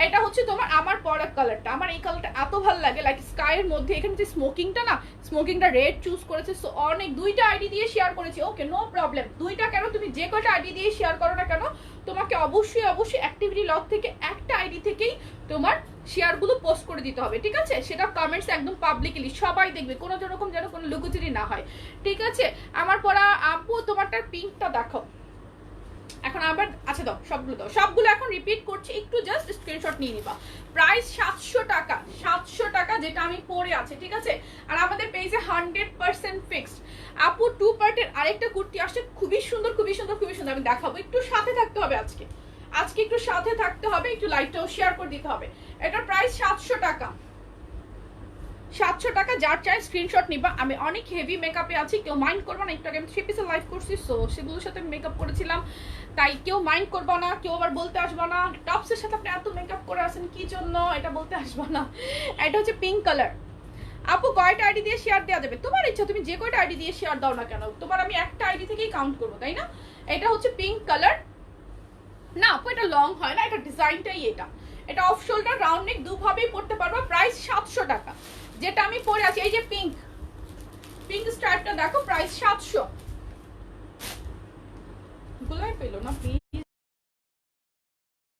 এটা হচ্ছে তোমার আমার পরা কালারটা, আমার এই কালারটা এত ভালো লাগে, লাইক স্কাইয়ের মধ্যে। এখানে যে স্মোকিংটা না, স্মোকিংটা রেড চুজ করেছে, সো অনেক, 2টা আইডি দিয়ে শেয়ার করেছি। ওকে নো প্রবলেম, 2টা কেন, তুমি যে কটা আইডি দিয়ে শেয়ার করো না কেন, তোমাকে অবশ্যই অ্যাক্টিভিটি লগ থেকে একটা আইডি থেকেই তোমার শেয়ারগুলো পোস্ট করে দিতে হবে, ঠিক আছে? সেটা কমেন্টস একদম পাবলিকলি সবাই দেখবে, কোনো রকম যেন কোনো লুকোচুরি না হয়, ঠিক আছে? আমার পরা আপু তোমারটার পিঙ্কটা দেখো এখন আবার। আচ্ছা দাও, সবগুলো এখন রিপিট করছি, একটু জাস্ট স্ক্রিনশট নিয়ে নিবা। প্রাইস 700 টাকা, 700 টাকা, যেটা আমি পরে আছে, ঠিক আছে? আর আমাদের পেজে 100% ফিক্সড। আপু 2 পার্টের আরেকটা কুর্তি আসছে, খুবই সুন্দর, খুবই সুন্দর, খুবই সুন্দর। আমি দেখাবো, একটু সাথে থাকতে হবে আজকে একটু সাথে থাকতে হবে, একটু লাইভটাও শেয়ার করে দিতে হবে। এটার প্রাইস 700 টাকা, 700 টাকা, যার চাই স্ক্রিনশট নিবা। আমি অনেক হেভি মেকআপে আছি, কেউ মাইন্ড করবা না। একটু আগে আমি 3 পিসের লাইভ করছি, সো সেগুলোর সাথে মেকআপ করেছিলাম, তাই কেউ মাইন্ড করবা না, কেউ আবার বলতে আসবা না টপসের সাথে আপনি এত মেকআপ করে আসেন কি জন্য, এটা বলতে আসবা না। এটা হচ্ছে পিঙ্ক কালার। আপু কয়টা আইডি দিয়ে শেয়ার দেওয়া যাবে? তোমার ইচ্ছা, তুমি যে কয়টা আইডি দিয়ে শেয়ার দাও না কেন, তোমার আমি একটা আইডি থেকেই কাউন্ট করবো, তাই না? এটা হচ্ছে পিঙ্ক কালার। না আপু এটা লং হয় না, এটা ডিজাইনটাই এটা। এটা অফ শোল্ডার রাউন্ড নেক, দুভাবেই পড়তে পারবো। প্রাইস 700 টাকা। যেটা আমি পরে আছি এই যে পিঙ্ক স্ট্রাইপটা দেখো, প্রাইস 700। গুলাই পেলো না প্লিজ।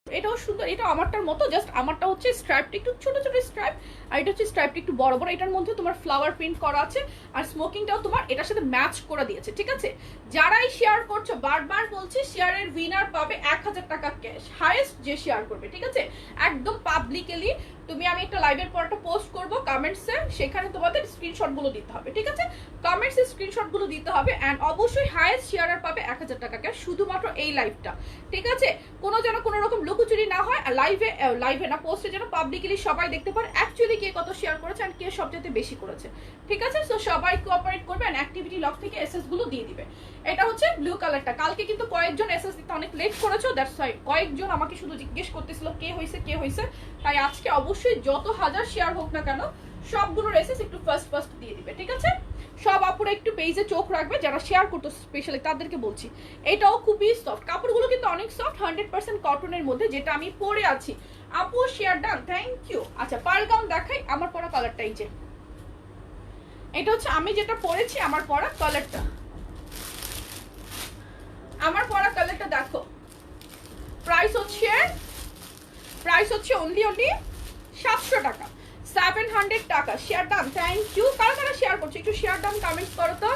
এটাও সুন্দর, এটা আমারটার মতো, জাস্ট আমারটা হচ্ছে স্ট্রাইপটা একটু ছোট ছোট স্ট্রাইপ, আর এটা হচ্ছে স্ট্রাইপটা একটু বড় বড়। এটার মধ্যে তোমার ফ্লাওয়ার প্রিন্ট করা আছে, আর স্মোকিংটাও তোমার এটার সাথে ম্যাচ করে দিয়েছে, ঠিক আছে? যারাই শেয়ার করছো, বারবার বলছি, শেয়ারের উইনার পাবে 1000 টাকা ক্যাশ, হাইয়েস্ট যে শেয়ার করবে, ঠিক আছে? একদম পাবলিকলি তুমি, আমি একটা লাইভের পর একটা পোস্ট করবো কমেন্টসে, সেখানে তোমাদের স্ক্রিনশটগুলো দিতে হবে, ঠিক আছে? কমেন্টসে স্ক্রিনশটগুলো দিতে হবে, অ্যান্ড অবশ্যই হাইয়েস্ট শেয়ারার পাবে 1000 টাকা ক্যাশ, শুধুমাত্র এই লাইভটা, ঠিক আছে? কোনো যেন কোনো রকম লুকোচুরি না হয়, আর লাইভে না, পোস্টে যেন পাবলিকলি সবাই দেখতে পারে অ্যাকচুয়ালি কে কত শেয়ার করেছে আর কে সবচেয়ে বেশি করেছে, ঠিক আছে? সো সবাই কোঅপারেট করবে, অ্যান্ড অ্যাক্টিভিটি লগ থেকে এসএস গুলো দিয়ে দিবে। এটা হচ্ছে ব্লু কালারটা। কালকে কিন্তু কয়েকজন এসএস দিতে অনেক লেট করেছো, দ্যাটস ওয়াই কয়েকজন আমাকে শুধু জিজ্ঞেস করতেছিল কে হয়েছে, তাই আজকে অবশ্যই যত হাজার শেয়ার হোক না কেন সবগুলোর এসএস একটু ফার্স্ট দিয়ে দিবে, ঠিক আছে? সব আপুরা একটু পেজে চোখ রাখবে, যারা শেয়ার করতো স্পেশালি তাদেরকে বলছি। এটাও খুবই সফট, কাপড়গুলো কিন্তু অনেক সফট, 100% কটনের মধ্যে, যেটা আমি পরে আছি। আপু শেয়ার ডান, থ্যাংক ইউ। আচ্ছা পার্ল গাউন দেখাই, আমার পরা কালারটাই যে এটা হচ্ছে আমি যেটা পরেছি, আমার পরা কালারটা, দেখো। প্রাইস হচ্ছে অনলি 700 টাকা, 700 টাকা। Share done, thank you. কারা শেয়ার করছে একটু শেয়ার ডান কমেন্টস করো তো।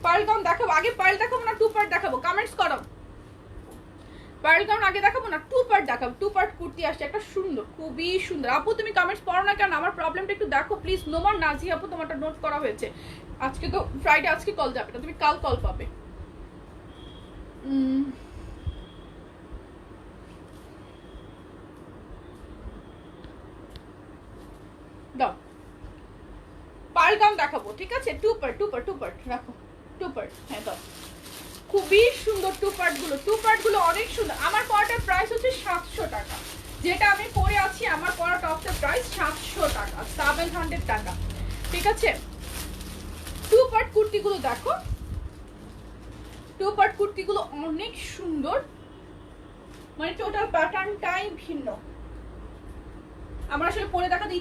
পার্ল গাউন দেখাবো আগে, পার্ল দেখাবো না টু পার্ট দেখাবো, কমেন্টস করো। পার্ল গাউন আগে দেখাবো না টু পার্ট দেখাবো? টু পার্ট কুর্তি আসছে একটা সুন্দর, খুবই সুন্দর। আপু তুমি কমেন্টস পড়ো না কেন? আমার প্রবলেমটা একটু দেখো প্লিজ। নোমান নাজি আপু, তোমারটা নোট করা হয়েছে। আজকে তো ফ্রাইডে, আজকে কল যাবে না, তুমি কাল কল পাবে। দাও পার্ল গাউন দেখাবো, ঠিক আছে? টু পার্ট রাখো, টু পার্ট, হ্যাঁ দাও। খুবই সুন্দর টু পার্ট গুলো অনেক সুন্দর। আমার পরাটার প্রাইস হচ্ছে 700 টাকা, যেটা আমি পরে আছি। আমার পরা টপসের প্রাইস 700 টাকা, 700 টাকা, ঠিক আছে? টু পার্ট কুর্তিগুলো দেখো, টু পার্ট কুর্তিগুলো অনেক সুন্দর, মানে টোটাল প্যাটার্নটাই ভিন্ন। আমার আসলে পরে দেখাতে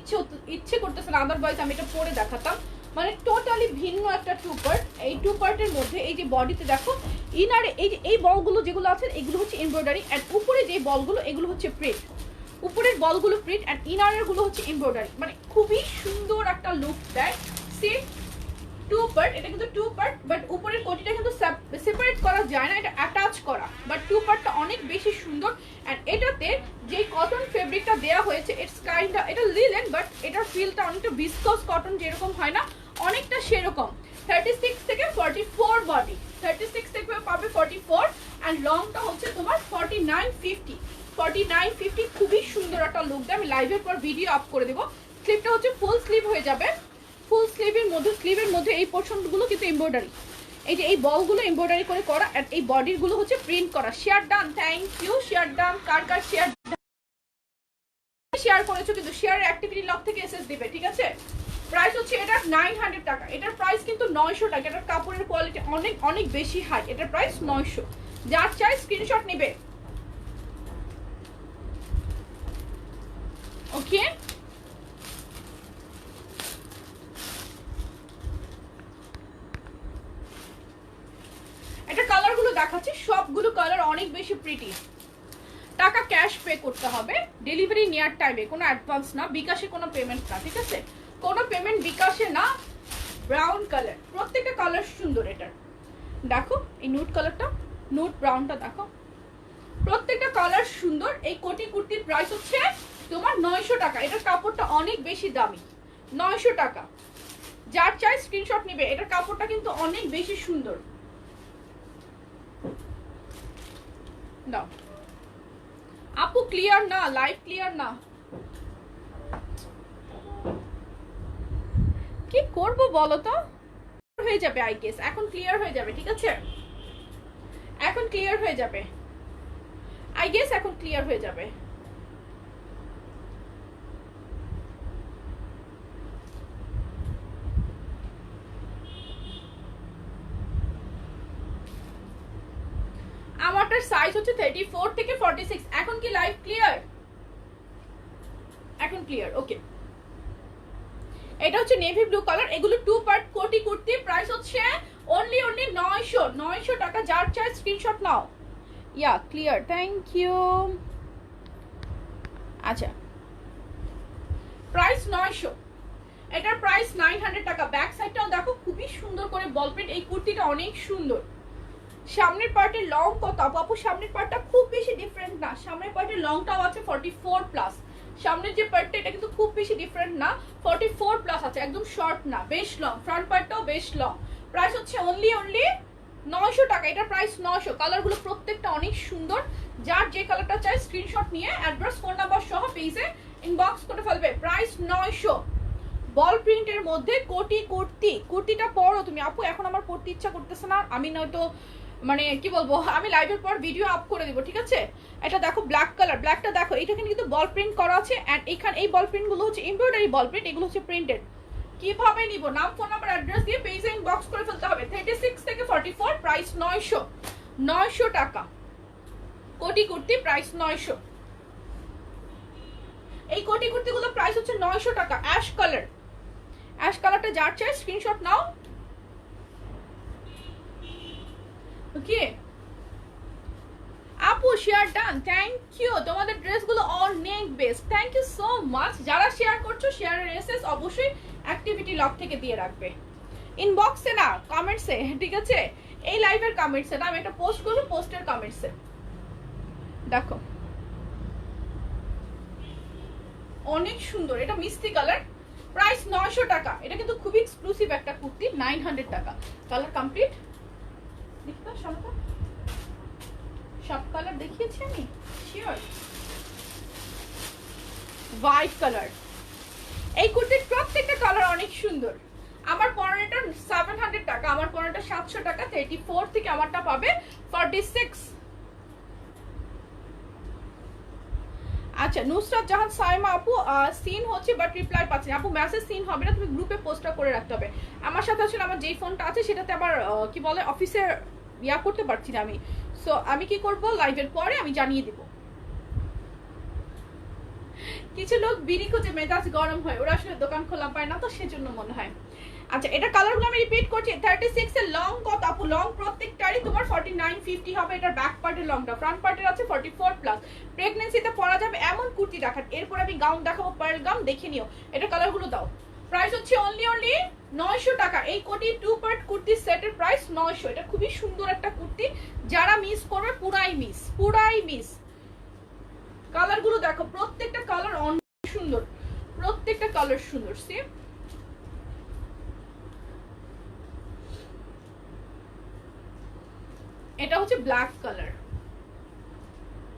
ইচ্ছে করতেছে না, আদারওয়াইজ আমি এটা পরে দেখাতাম। মানে টোটালি ভিন্ন একটা টু পার্ট। এই টু পার্টের মধ্যে এই যে বডিতে দেখো, ইনারে এই যে এই বলগুলো যেগুলো আছে এগুলো হচ্ছে এমব্রয়ডারি, এন্ড উপরে যে বলগুলো এগুলো হচ্ছে প্রিন্ট। উপরের বলগুলো প্রিন্ট, এন্ড ইনারের গুলো হচ্ছে এমব্রয়ডারি। মানে খুবই সুন্দর একটা লুক দেয়। সি টু পার্ট, এটা কিন্তু টু পার্ট, বাট উপরের কোটিটা কিন্তু সেপারেট করা যায় না, এটা অ্যাটাচ করা। বাট টু পার্টটা অনেক বেশি সুন্দর, এন্ড এটাতে যে কটন ফেব্রিকটা দেওয়া হয়েছে, ইটস কাইন্ড, এটা লিলেন, বাট এটার ফিলটা অনেকটা ভিসকস কটন যেরকম হয় না, অনেকটা সেরকম। 36 থেকে 44 বডি, 36 থেকে পাবে 44, অ্যান্ড লংটা হচ্ছে তোমার 49-50। খুবই সুন্দর একটা লুক দেয়। আমি লাইভের পর ভিডিও আপ করে দেবো। স্লিভটা হচ্ছে ফুল স্লিভ হয়ে যাবে, ফুল স্লিভের মধ্যে এই পোর্শনগুলো কিন্তু এমব্রয়ডারি, এই যে এই বলগুলো এমব্রয়ডারি করে করা, আর এই বডির গুলো হচ্ছে প্রিন্ট করা। Share done, thank you. Share done, কার শেয়ার করেছো কিন্তু শেয়ারের অ্যাক্টিভিটি লগ থেকে এসএস দিবে, ঠিক আছে? প্রাইস হচ্ছে এটা 900 টাকা, এটার প্রাইস কিন্তু 900 টাকা। এটার কাপড়ের কোয়ালিটি অনেক অনেক বেশি হাই, এটার প্রাইস 900। যার চাই স্ক্রিনশট নেবে, ওকে? এটা কালারগুলো দেখাচ্ছি, সবগুলো কালার অনেক বেশি প্রিটি। টাকা ক্যাশ পে করতে হবে, ডেলিভারি নেওয়ার টাইমে, কোনো অ্যাডভান্স না, বিকাশে কোনো পেমেন্ট না, ঠিক আছে? কোনো পেমেন্ট বিকাশে না। ব্রাউন কালার, প্রত্যেকটা কালার সুন্দর। এটার দেখো এই নুট কালারটা, নুট ব্রাউনটা দেখো, প্রত্যেকটা কালার সুন্দর। এই কোটি কুর্তির প্রাইস হচ্ছে তোমার 900 টাকা। এটার কাপড়টা অনেক বেশি দামি, 900 টাকা। যার চাই স্ক্রিনশট নেবে। এটার কাপড়টা কিন্তু অনেক বেশি সুন্দর। দাও আপু, ক্লিয়ার না, লাইভ ক্লিয়ার না। করবো বলো তো? হয়ে যাবে আই গেস, এখন ক্লিয়ার হয়ে যাবে। ঠিক আছে, এখন ক্লিয়ার হয়ে যাবে আই গেস, এখন ক্লিয়ার হয়ে যাবে। আমারটার সাইজ হচ্ছে 34 থেকে 46। এখন কি লাইভ ক্লিয়ার? এখন ক্লিয়ার, ওকে। এটা হচ্ছে নেভি ব্লু কালার, এগুলো 2 পার্ট কোটি কুর্তি, প্রাইস হচ্ছে অনলি 900 টাকা। যার চাই স্ক্রিনশট নাও। Yeah clear, thank you. আচ্ছা, প্রাইস 900, এটার প্রাইস 900 টাকা। ব্যাক সাইডটাও দেখো খুবই সুন্দর করে বল প্রিন্ট, এই কুর্তিটা অনেক সুন্দর। সামনের পার্টের লং কত আপু? সামনের পার্টটা খুব বেশি ডিফারেন্ট না, সামনের পার্টের লংটাও আছে 44 প্লাস। সামনের যে পার্টটা এটা কিন্তু খুব বেশি ডিফারেন্ট না, 44 প্লাস আছে, একদম শর্ট না, বেশ লং। ফ্রন্ট পার্টটাও বেশ লং। প্রাইস হচ্ছে অনলি 900 টাকা। এটার প্রাইস 900। কালারগুলো প্রত্যেকটা অনেক সুন্দর। যার যে কালারটা চাই স্ক্রিনশট নিয়ে অ্যাড্রেস ফোন নাম্বার সহ পেজে ইনবক্স করে ফেলবে। প্রাইস 900। বল প্রিন্টের মধ্যে কোটি কুর্তি, কুর্তিটা পরো তুমি আপু। এখন আমার পরতে ইচ্ছা করতেছে না, আমি নয়তো মানে কি বলবো, আমি লাইভের পর ভিডিও আপ করে দিব। ঠিক আছে, এটা দেখো ব্ল্যাক কালার, ব্ল্যাকটা দেখো, এটা কিন্তু বল প্রিন্ট করা আছে। এন্ড এখানে এই বল প্রিন্ট গুলো হচ্ছে এমব্রয়ডারি বল প্রিন্ট, এগুলো হচ্ছে প্রিন্টেড। কিভাবে নিব? নাম, ফোন নাম্বার, অ্যাড্রেস দিয়ে পেজে ইনবক্স করে ফেলতে হবে। 36 থেকে 44, প্রাইস 900 টাকা। কোটি কুর্তি প্রাইস 900। এই কোটি কুর্তিগুলো প্রাইস হচ্ছে 900 টাকা। অ্যাশ কালার, অ্যাশ কালারটা যার চাই স্ক্রিনশট নাও। ওকে আপু, শেয়ার ডান, থ্যাংক ইউ। তোমাদের ড্রেসগুলো অনেক best, thank you so much. যারা শেয়ার করছো শেয়ারের এসএস অবশ্যই অ্যাক্টিভিটি লক থেকে দিয়ে রাখবে, ইনবক্সে না, কমেন্টসে। ঠিক আছে, এই লাইভের কমেন্টসে না, আমি একটা পোস্ট করবো, পোস্টের কমেন্টসে। দেখো অনেক সুন্দর, এটা মিষ্টি কালার, প্রাইস 900 টাকা। এটা কিন্তু খুবই এক্সক্লুসিভ একটা কুর্তি, 900 টাকা। কালার কমপ্লিট, দেখতে সব কালার দেখিয়েছি আমি, শিওর। হোয়াইট কালার, এই কুর্তির প্রত্যেকটা কালার অনেক সুন্দর। আমার পরনেটা 700 টাকা, আমার পরনেটা 700 টাকা। 34 থেকে আমারটা পাবে 46। আচ্ছা, নুসরাত জাহান সাইমা আপু, সিন হচ্ছে বাট রিপ্লাই পাচ্ছি না আপু। মেসেজ সিন হবে না, তুমি গ্রুপে পোস্টটা করে রাখতে হবে। আমার সাথে আসলে আমার যেই ফোনটা আছে সেটাতে আবার কি বলে অফিসে ইয়া করতে পারছি না আমি। সো আমি কি করব, লাইভের পরে আমি জানিয়ে দিব। কিছু লোক বিড়ি খুঁজে মেজাজ গরম হয়, ওরা আসলে দোকান খোলা পায় না, তো সেজন্য মনে হয়। আচ্ছা, এটা কালারগুলো আমি রিপিট করছি। 36 এর লং কত আপু? লং প্রত্যেকটারই তোমার 49-50 হবে। এটার ব্যাক পার্টের লংটা, ফ্রন্ট পার্টের আছে 44 প্লাস। প্রেগন্যান্সিতে পরা যাবে এমন কুর্তি দেখান। এরপর আমি গাউন দেখাবো, পার্ল গাউন, দেখে নিও। এটা কালারগুলো দাও। প্রাইস হচ্ছে অনলি 900 টাকা। এই কোটি 2 পার্ট কুর্তি সেটের প্রাইস 900। এটা খুবই সুন্দর একটা কুর্তি, যারা মিস করবে পুরাই মিস। কালারগুলো দেখো, প্রত্যেকটা কালার অনেক সুন্দর, প্রত্যেকটা কালার সুন্দর। সি এটা হচ্ছে black colour.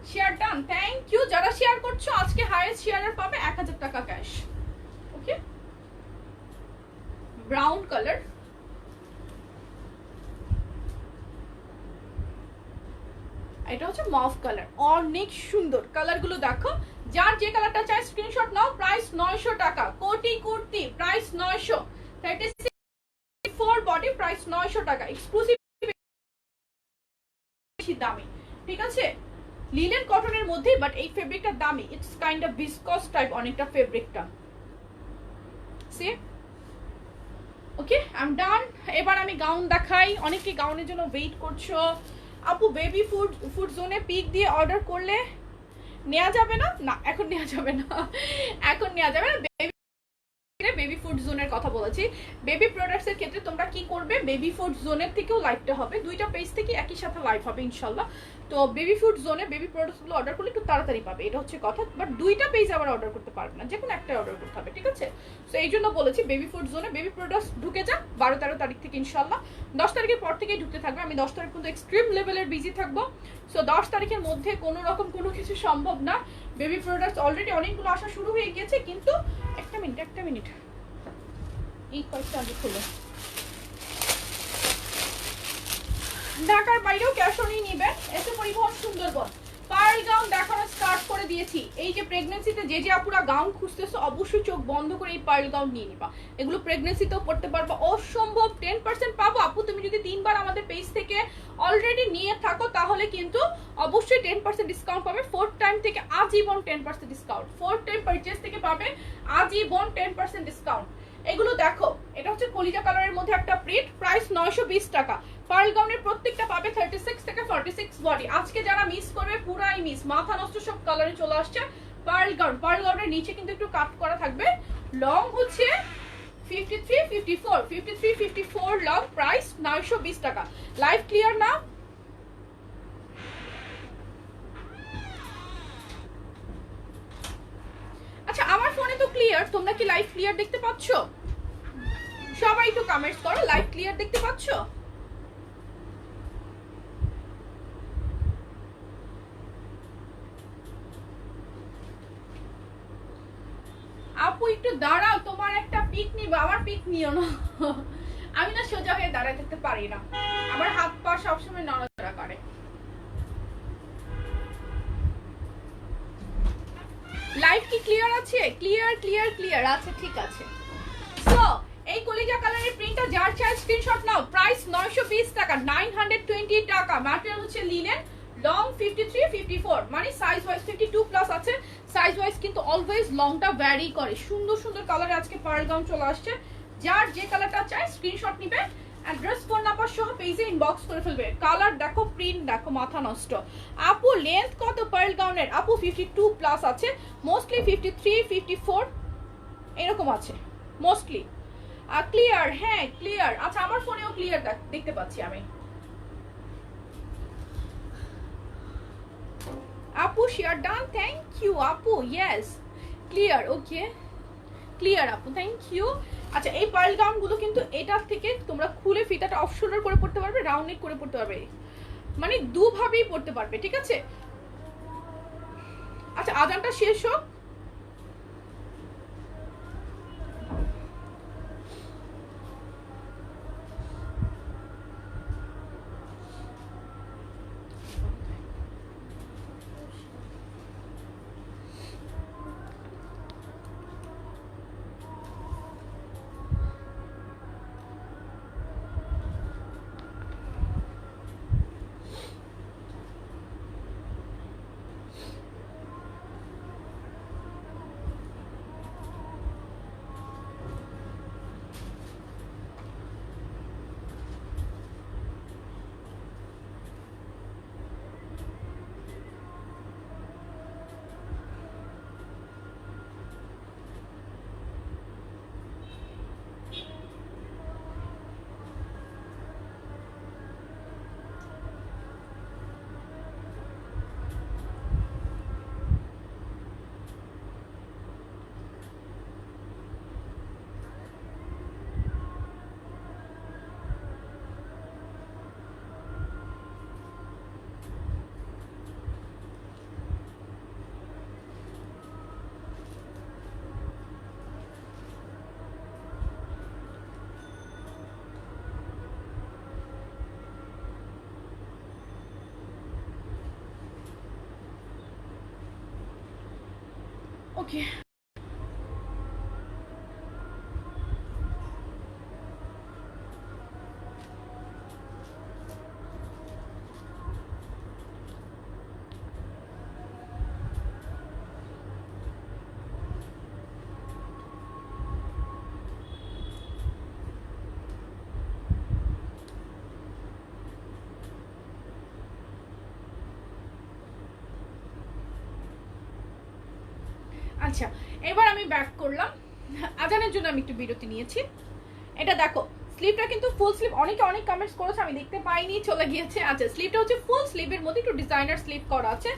Share done, thank you. যারা শেয়ার করছো আজকে হাইয়েস্ট শেয়ারার পাবে 1000 টাকা ক্যাশ। ওকে, ব্রাউন কালার, এটা হচ্ছে মভ কালার, অনেক সুন্দর। কালারগুলো দেখো, যার যে কালারটা চাই স্ক্রিনশট নাও। প্রাইস 900 টাকা। কোটি কুর্তি প্রাইস 900। 34 বডি, প্রাইস 900 টাকা। এক্সক্লুসিভ দামি, ঠিক আছে, লিনেন কটনের মধ্যে, বাট এই ফেব্রিকটা দামি। It's kind of viscose type অনেকটা ফেব্রিকটা। See okay, I am done. এবার আমি গাউন দেখাই। অনেকে গাউনের জন্য ওয়েট করছো আপু। বেবি ফুড জোনে পিক দিয়ে অর্ডার করলে নেওয়া যাবে না? না, এখন নেওয়া যাবে না, এখন নেওয়া যাবে না। বেবি ফুড জোনের কথা বলেছি। বেবি প্রোডাক্টস এর ক্ষেত্রে তোমরা কি করবে, বেবি ফুড জোনের থেকেও লাইভটা হবে, দুইটা পেজ থেকে একই সাথে লাইভ হবে ইনশাল্লাহ। তো বেবি ফুড জোনে বেবি প্রোডাক্টস গুলো অর্ডার করলে একটু তাড়াতাড়ি পাবে, এটা হচ্ছে কথা। বাট দুইটা পেজ আবার অর্ডার করতে পারবে না, যে কোনো একটা অর্ডার করতে হবে, ঠিক আছে। তো এই জন্য বলেছি বেবি ফুড জোনে বেবি প্রোডাক্টস ঢুকে যাক 12-13 তারিখ থেকে ইনশাল্লাহ। 10 তারিখের পর থেকেই ঢুকতে থাকবে। আমি 10 তারিখ পর্যন্ত এক্সট্রিম লেভেলের বিজি থাকবো। সো 10 তারিখের মধ্যে কোনো রকম কোনো কিছু সম্ভব না। বেবি প্রোডাক্টস অলরেডি অনেকগুলো আসা শুরু হয়ে গিয়েছে, কিন্তু একটা মিনিট এই কয়েকটা আগে খুলে। ঢাকার বাইরেও ক্যাশ অনই নেবেন। এসে পরিবহন সুন্দরবন পার্ল গাউন দেখানো স্টার্ট করে দিয়েছি। এই যে প্রেগন্যান্সিতে যে আপুরা গাউন খুঁজতেছো অবশ্যই চোখ বন্ধ করে এই পার্ল গাউন নিয়ে নিবা। এগুলো প্রেগন্যান্সিতেও পড়তে পারবা, অসম্ভব 10% পাবো আপু। তুমি যদি 3 বার আমাদের পেজ থেকে অলরেডি নিয়ে থাকো তাহলে কিন্তু অবশ্যই 10% ডিসকাউন্ট পাবে। 4th টাইম থেকে আজীবন 10% ডিসকাউন্ট। 4th টাইম পারচেজ থেকে পাবে আজীবন 10% ডিসকাউন্ট। এগুলো দেখো, এটা হচ্ছে কলিজা কালারের মধ্যে একটা প্রিন্ট, প্রাইস 920 টাকা। পার্ল গাউনের প্রত্যেকটা পাবে 36 থেকে 46 বডি। আজকে যারা মিস করবে পুরাই মিস, মাথা নষ্ট সব কালারে চলে আসছে পার্ল গাউন। পার্ল গাউনের নিচে কিন্তু একটু কাট করা থাকবে। লং হচ্ছে 53-54 লং, প্রাইস 920 টাকা। লাইভ ক্লিয়ার না? আচ্ছা আমার ফোনে তো ক্লিয়ার, তোমরা কি লাইভ ক্লিয়ার দেখতে পাচ্ছ? সবাই একটু কমেন্টস করো, লাইভ ক্লিয়ার দেখতে পাচ্ছ? আপু একটু দাঁড়াও, তোমার একটা পিক নিবা। আমার পিক নিও না, আমি না সোজা হয়ে দাঁড়ায় থাকতে পারি না, আমার হাত পা সবসময় নড়াচড়া করে। লাইভ কি ক্লিয়ার আছে? ক্লিয়ার ক্লিয়ার ক্লিয়ার আছে, ঠিক আছে। সো এই কলিজা কালারের প্রিন্টটা যার চাই স্ক্রিনশট নাও। প্রাইস 920 টাকা, 920 টাকা। ম্যাটেরিয়াল হচ্ছে লিনেন, লং 53-54, মানে সাইজ ওয়াইজ 52 প্লাস আছে। সাইজ ওয়াইজ কিন্তু অলওয়েজ লংটা ভ্যারি করে। সুন্দর সুন্দর কালারে আজকে পার্ল গাউন চলে আসছে। যার যে কালারটা চাই স্ক্রিনশট নিবে, অ্যাড্রেস ফোন নাম্বার সহ পেজে ইনবক্স করে ফেলবে। কালার দেখো, প্রিন্ট দেখো, মাথা নষ্ট। আপু লেন্থ কত পার্ল গাউনের? আপু 52 প্লাস আছে, মোস্টলি 53-54 এরকম আছে মোস্টলি। ক্লিয়ার? হ্যাঁ ক্লিয়ার। আচ্ছা আমার ফোনেও ক্লিয়ার দেখতে পাচ্ছি আমি। আপু শেয়ার ডান, থ্যাংক ইউ আপু। ইয়েস ক্লিয়ার, ওকে ক্লিয়ার আপু, থ্যাংক ইউ। আচ্ছা এই পার্ল গাউন গুলো কিন্তু এটার থেকে তোমরা খুলে ফিতাটা অফ শোল্ডার করে পড়তে পারবে, রাউন্ড নেক করে পড়তে পারবে, মানে দুভাবেই পড়তে পারবে, ঠিক আছে। আচ্ছা আজানটা শেষ হোক। ওকে আচ্ছা এবার আমি ব্যাক করলাম। আজানের জন্য আমি একটু বিরতি নিয়েছি। এটা দেখো স্লিভটা কিন্তু ফুল স্লিভ, অনেকে অনেক কমেন্টস করেছে আমি দেখতে পাইনি, চলে গিয়েছে। আচ্ছা স্লিভটা হচ্ছে ফুল স্লিভের মধ্যে একটু ডিজাইনার স্লিভ করা আছে,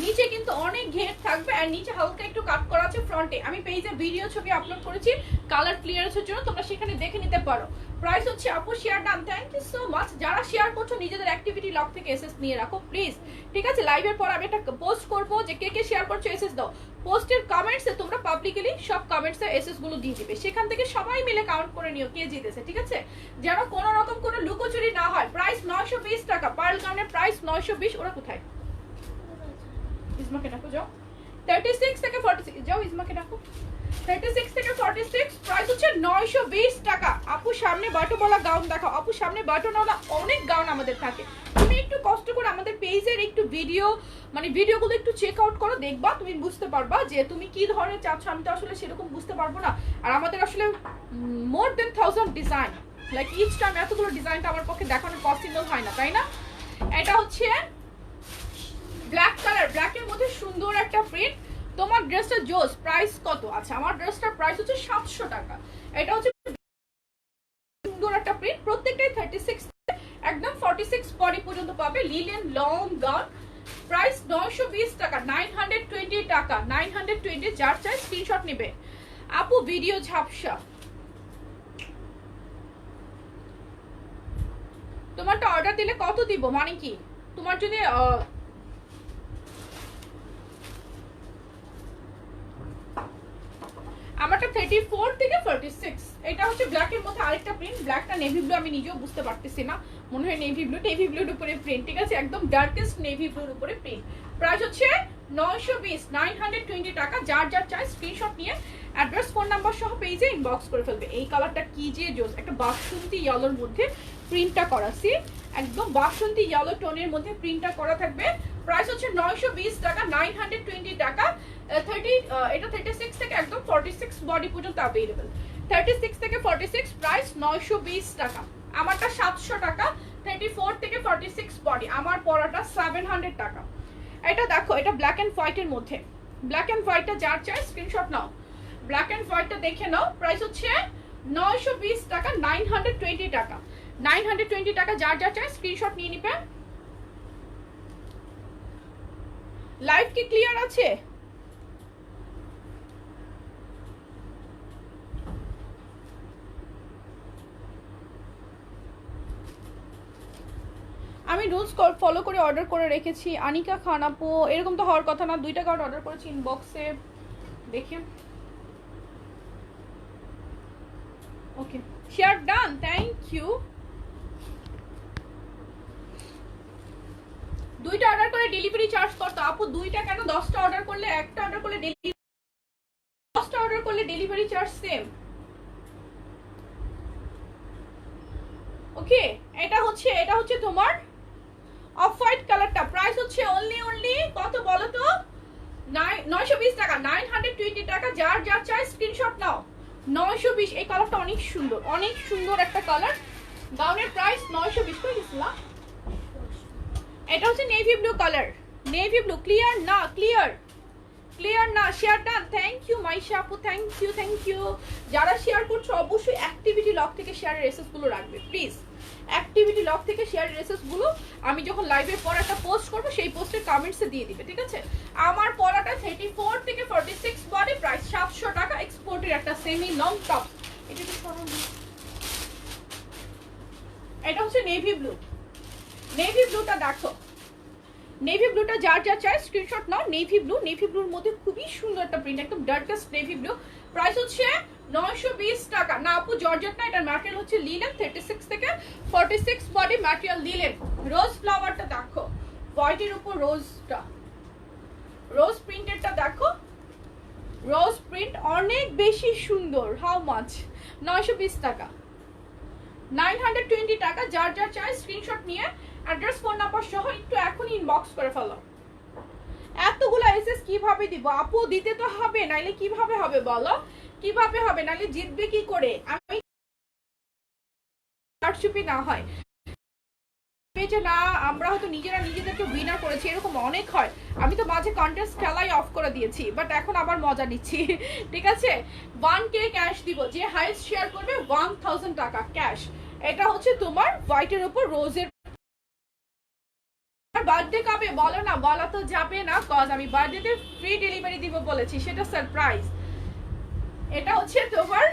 নিচে কিন্তু অনেক ঘের থাকবে আর নিচে হালকা একটু কাট করা আছে ফ্রন্টে। আমি পেজে ভিডিও ছবি আপলোড করেছি কালার ক্লিয়ারেন্সের জন্য, তোমরা সেখানে দেখে নিতে পারো। প্রাইস হচ্ছে আপু share done, thank you so much. যারা শেয়ার করছো নিজেদের অ্যাক্টিভিটি লক থেকে এসএস নিয়ে রাখো প্লিজ, ঠিক আছে? লাইভের পর আমি একটা পোস্ট করব যে কে কে শেয়ার করছো এসএস দাও। পোস্টের কমেন্টসে তোমরা পাবলিকলি সব কমেন্টসে এসএস গুলো দিয়ে দিবে, সেখান থেকে সবাই মিলে কাউন্ট করে নিও কে জিতেছে, ঠিক আছে? যেন কোনো রকম কোনো লুকোচুরি না হয়। প্রাইস 920 টাকা, পার্ল গাউনের প্রাইস 920। ওরা কোথায়? ইসমাকে ডাকো যাও। 36 থেকে 46 যাও, ইসমাকে ডাকো। 36 থেকে 46 প্রাইস হচ্ছে 920 টাকা। আপু সামনে বাটনওয়ালা গাউন দেখাও। আপু সামনে বাটনওয়ালা অনেক গাউন আমাদের থাকে। তুমি একটু কষ্ট করে আমাদের পেজের একটু ভিডিও মানে ভিডিওগুলো একটু চেক আউট করো, দেখবা তুমি বুঝতে পারবা যে তুমি কি ধরনের চাচ্ছ। আমি তো আসলে সেরকম বুঝতে পারবো না। আর আমাদের আসলে মোর দেন 1000 ডিজাইন, লাইক ইচ টাইম এতগুলো ডিজাইনটা আমার পক্ষে দেখানো পসিবল হয় না, তাই না? এটা হচ্ছে ব্ল্যাক কালার, ব্ল্যাকের মধ্যে সুন্দর একটা প্রিন্ট। তোমার ড্রেসটা জোস। প্রাইস কত? আচ্ছা আমার ড্রেসটার প্রাইস হচ্ছে 700 টাকা। এটা হচ্ছে সুন্দর একটা প্রিন্ট, প্রত্যেকটাই 36 একদম 46 বডি পর্যন্ত পাবে। লিলেন লং গাউন, প্রাইস 920 টাকা, 920 টাকা, 920। যার চাই স্ক্রিনশট নেবে। আপু ভিডিও ঝাপসা, তোমারটা অর্ডার দিলে কত দিব মানে কি? তোমার যদি আমারটা 34 থেকে 46। এটা হচ্ছে ব্ল্যাকের মধ্যে আরেকটা প্রিন্ট, ব্ল্যাকটা নেভি ব্লু, আমি নিজেও বুঝতে পারতেছি না, মনে হয় নেভি ব্লুর উপরে প্রিন্ট, ঠিক আছে? একদম ডার্কেস্ট নেভি ব্লুর উপরে প্রিন্ট। প্রাইস হচ্ছে 920, 920 টাকা। যার যার চাই স্ক্রিনশট নিয়ে অ্যাড্রেস ফোন নাম্বার সহ পেজে ইনবক্স করে ফেলবে। এই কালারটা কি যে জোস, একটা বাসন্তী ইয়েলোর মধ্যে প্রিন্টটা করা, সি একদম বাসন্তী ইয়েলো টোনের মধ্যে প্রিন্টটা করা থাকবে। প্রাইস হচ্ছে 920 টাকা, 920 টাকা। এটা 36 থেকে একদম 46 বডি পর্যন্ত अवेलेबल। 36 থেকে 46 প্রাইস 920 টাকা। আমারটা 700 টাকা, 34 থেকে 46 বডি। আমার পরাটা 700 টাকা। এটা দেখো, এটা ব্ল্যাক এন্ড হোয়াইটের মধ্যে, ব্ল্যাক এন্ড হোয়াইটটা যার চাই স্ক্রিনশট নাও, ব্ল্যাক এন্ড হোয়াইটটা দেখে নাও। প্রাইস হচ্ছে 920 টাকা, 920 টাকা, 920 টাকা। যার যার চাই স্ক্রিনশট নিয়ে নিবে। লাইভ কি ক্লিয়ার আছে? আমি রুলস ফলো করে অর্ডার করে রেখেছি। আনিকা খান আপু, এরকম তো হওয়ার কথা না। 2টা কার্ড অর্ডার করেছি ইনবক্সে, দেখি। ওকে, শেয়ার ডান, থ্যাংক ইউ। 2টা অর্ডার করে ডেলিভারি চার্জ কত আপু? 2টা কেন, 10টা অর্ডার করলে, একটা অর্ডার করলে 10টা অর্ডার করলে ডেলিভারি চার্জ সেম। ওকে, এটা হচ্ছে তোমার অফ হোয়াইট কালারটা। প্রাইস হচ্ছে অনলি কত বলো তো? 920 টাকা, 920 টাকা। যার যার চাই স্ক্রিনশট নাও। 920। এই কালারটা অনেক সুন্দর, অনেক সুন্দর একটা কালার। গাউনের প্রাইস 920 করে দিছিলাম। এটা হচ্ছে navy blue colour, navy blue. Clear না? ক্লিয়ার না? Share done, thank you Maisha আপু, থ্যাংক ইউ। যারা শেয়ার করছো অবশ্যই অ্যাক্টিভিটি লক থেকে শেয়ারের রেসেস গুলো রাখবে প্লিজ। অ্যাক্টিভিটি লক থেকে শেয়ারের রেসেস গুলো আমি যখন লাইভের পর একটা পোস্ট করবো সেই পোস্টের কমেন্টসে দিয়ে দিবে, ঠিক আছে? আমার পরাটা 34 থেকে 46 বডি, প্রাইস 700 টাকা। এক্সপোর্টের একটা সেমি লং টপ। এটা হচ্ছে নেভি ব্লু, নেভি ব্লুটা দেখো, নেভি ব্লুটা যার যা চাই স্ক্রিনশট নাও। নেভি ব্লুর মধ্যে খুবই সুন্দর একটা প্রিন্ট, একদম ডার্কেস্ট নেভি ব্লু। প্রাইস হচ্ছে 920 টাকা। না আপু জর্জেট না, এটার ম্যাটেরিয়াল হচ্ছে লিলেন। 36 থেকে 46 বডি, ম্যাটেরিয়াল লিলেন। রোজ ফ্লাওয়ারটা দেখো, হোয়াইটের উপর রোজটা, রোজ প্রিন্টেডটা দেখো, রোজ প্রিন্ট অনেক বেশি সুন্দর। How much? 920 টাকা, 920 টাকা। যার যার চাই স্ক্রিনশট নিয়ে অ্যাড্রেস ফোন নাম্বার সহ একটু এখনই ইনবক্স করে ফেলো। এতগুলো এসএস কিভাবে দিব আপু? দিতে তো হবে, নাইলে কিভাবে হবে বলো? কিভাবে হবে, নাইলে জিতবে কি করে? আমি পার্টিসিপেট না হয় পেজে না, আমরা হয়তো নিজেরা নিজেদেরকে উইনার করেছি, এরকম অনেক হয়। আমি তো মাঝে কন্টেস্ট খেলাই অফ করে দিয়েছি, বাট এখন আবার মজা নিচ্ছি, ঠিক আছে? 1K ক্যাশ দিব, যে হাইস্ট শেয়ার করবে 1000 টাকা ক্যাশ। এটা হচ্ছে তোমার হোয়াইটের উপর রোজের। বার্থডে কবে বলো না? বলা তো যাবে না, কজ আমি বার্থডেতে ফ্রি ডেলিভারি দিব বলেছি, সেটা সারপ্রাইজ। এটা হচ্ছে তোমার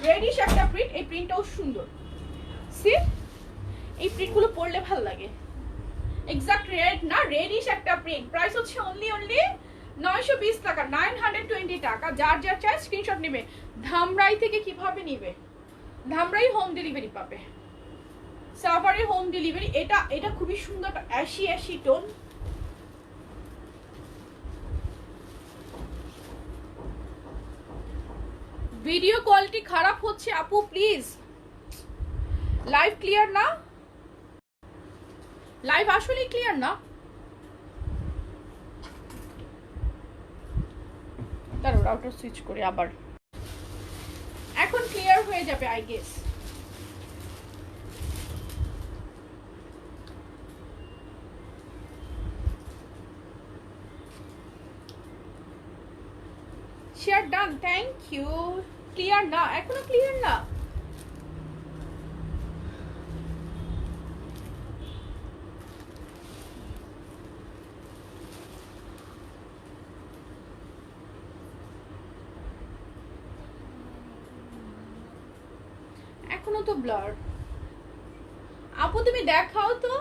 রেডিশ একটা প্রিন্ট, এই প্রিন্টটাও সুন্দর। সি এই প্রিন্টগুলো পরলে ভালো লাগে। এক্সাক্ট রেড না, রেডিশ একটা প্রিন্ট। প্রাইস হচ্ছে অনলি 920 টাকা, 920 টাকা। যার যার চাই স্ক্রিনশট নেবে। ধামরাই থেকে কিভাবে নিবে? ধামরাই হোম ডেলিভারি পাবে, সাভারে হোম ডেলিভারি। এটা খুবই সুন্দর, অ্যাশি টোন। ভিডিও কোয়ালিটি খারাপ হচ্ছে আপু, প্লিজ। লাইভ ক্লিয়ার না? লাইভ আসলে ক্লিয়ার না? তারপর রাউটার সুইচ করে আবার। এখন ক্লিয়ার হয়ে যাবে I guess. Share done, thank you. Clear না, এখনো ক্লিয়ার না। এখনো তো ব্লার। আপু তুমি দেখাও তো।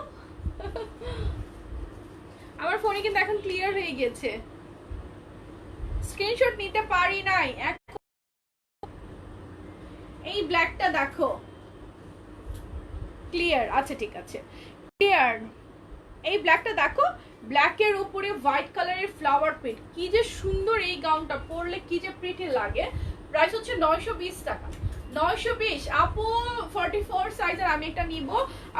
আমার ফোনে কিন্তু এখন ক্লিয়ার হয়ে গেছে, স্ক্রিনশট নিতে পারি নাই। এই ব্ল্যাকটা দেখো, ক্লিয়ার। আচ্ছা ঠিক আছে, ক্লিয়ার। এই ব্ল্যাকটা দেখো, ব্ল্যাকের উপরে হোয়াইট কালারের ফ্লাওয়ার প্রিন্ট। কি যে সুন্দর, এই গাউনটা পরলে কি যে প্রিটি লাগে। প্রাইস হচ্ছে 920 টাকা, 920। আপু 44 সাইজের আমি একটা নিব,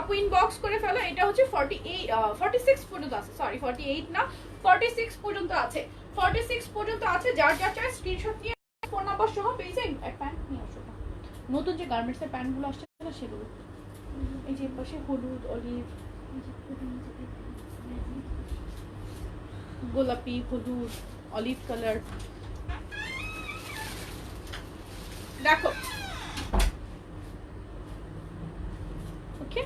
আপু ইনবক্স করে ফেলো। এটা হচ্ছে 46 পর্যন্ত আছে, সরি 48 না, 46 পর্যন্ত আছে, 46 পর্যন্ত আছে। যার যার চাই স্ক্রিনশট নিয়ে ফোন নাম্বার সহ পেজে প্যান্ট নিয়ে আসো। নতুন যে গার্মেন্টসের প্যান্টগুলো আসছে না সেগুলো, এই যে পাশে হলুদ, অলিভ, গোলাপি, হলুদ, অলিভ কালার। দেখো ওকে,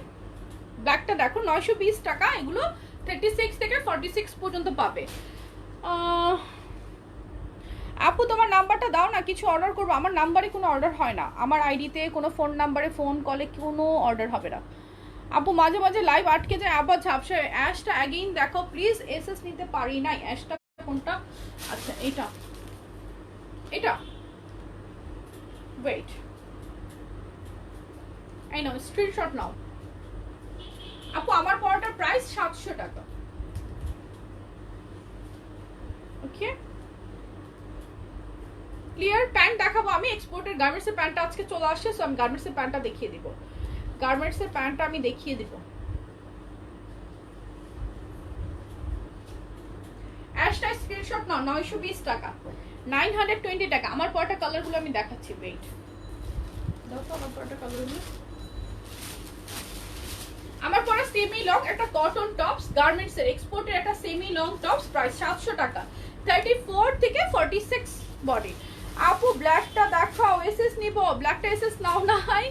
ব্ল্যাকটা দেখো 920 টাকা। এগুলো 36 থেকে 46 পর্যন্ত পাবে। আপু তোমার নাম্বারটা দাও না, কিছু অর্ডার করবো। আমার নাম্বারে কোনো অর্ডার হয় না, আমার আইডিতে কোনো ফোন নাম্বারে ফোন কলে কোনো অর্ডার হবে না। আপু মাঝে মাঝে লাইভ আটকে যায়, আবার ঝাপসা। অ্যাশটা অ্যাগেইন দেখো প্লিজ, এসএস নিতে পারি নাই। অ্যাশটা কোনটা? আচ্ছা এটা, এটা ওয়েট, এই নাও স্ক্রিনশট নাও। আপু আমার পড়াটার প্রাইস 700 টাকা। Okay clear. প্যান্ট দেখাবো আমি, এক্সপোর্টের গার্মেন্টসের প্যান্টটা আজকে চলে আসছে, সো আমি গার্মেন্টসের প্যান্টটা দেখিয়ে দিব। গার্মেন্টসের প্যান্টটা আমি দেখিয়ে দিব। অ্যাশটা স্ক্রিনশট নাও, 920 টাকা, 920 টাকা। আমার পরটা কালারগুলো আমি দেখাচ্ছি, ওয়েট দাও তো আমার পরটা কালারগুলো। আমার পরা সেমি লং একটা কটন টপস, গার্মেন্টসের এক্সপোর্টের একটা সেমি লং টপস, প্রাইস 700 টাকা, 34 থেকে 46 বডি। আপু ব্ল্যাকটা দেখাও, এসএস নিব। ব্ল্যাকটা এসএস নাও না, হাই।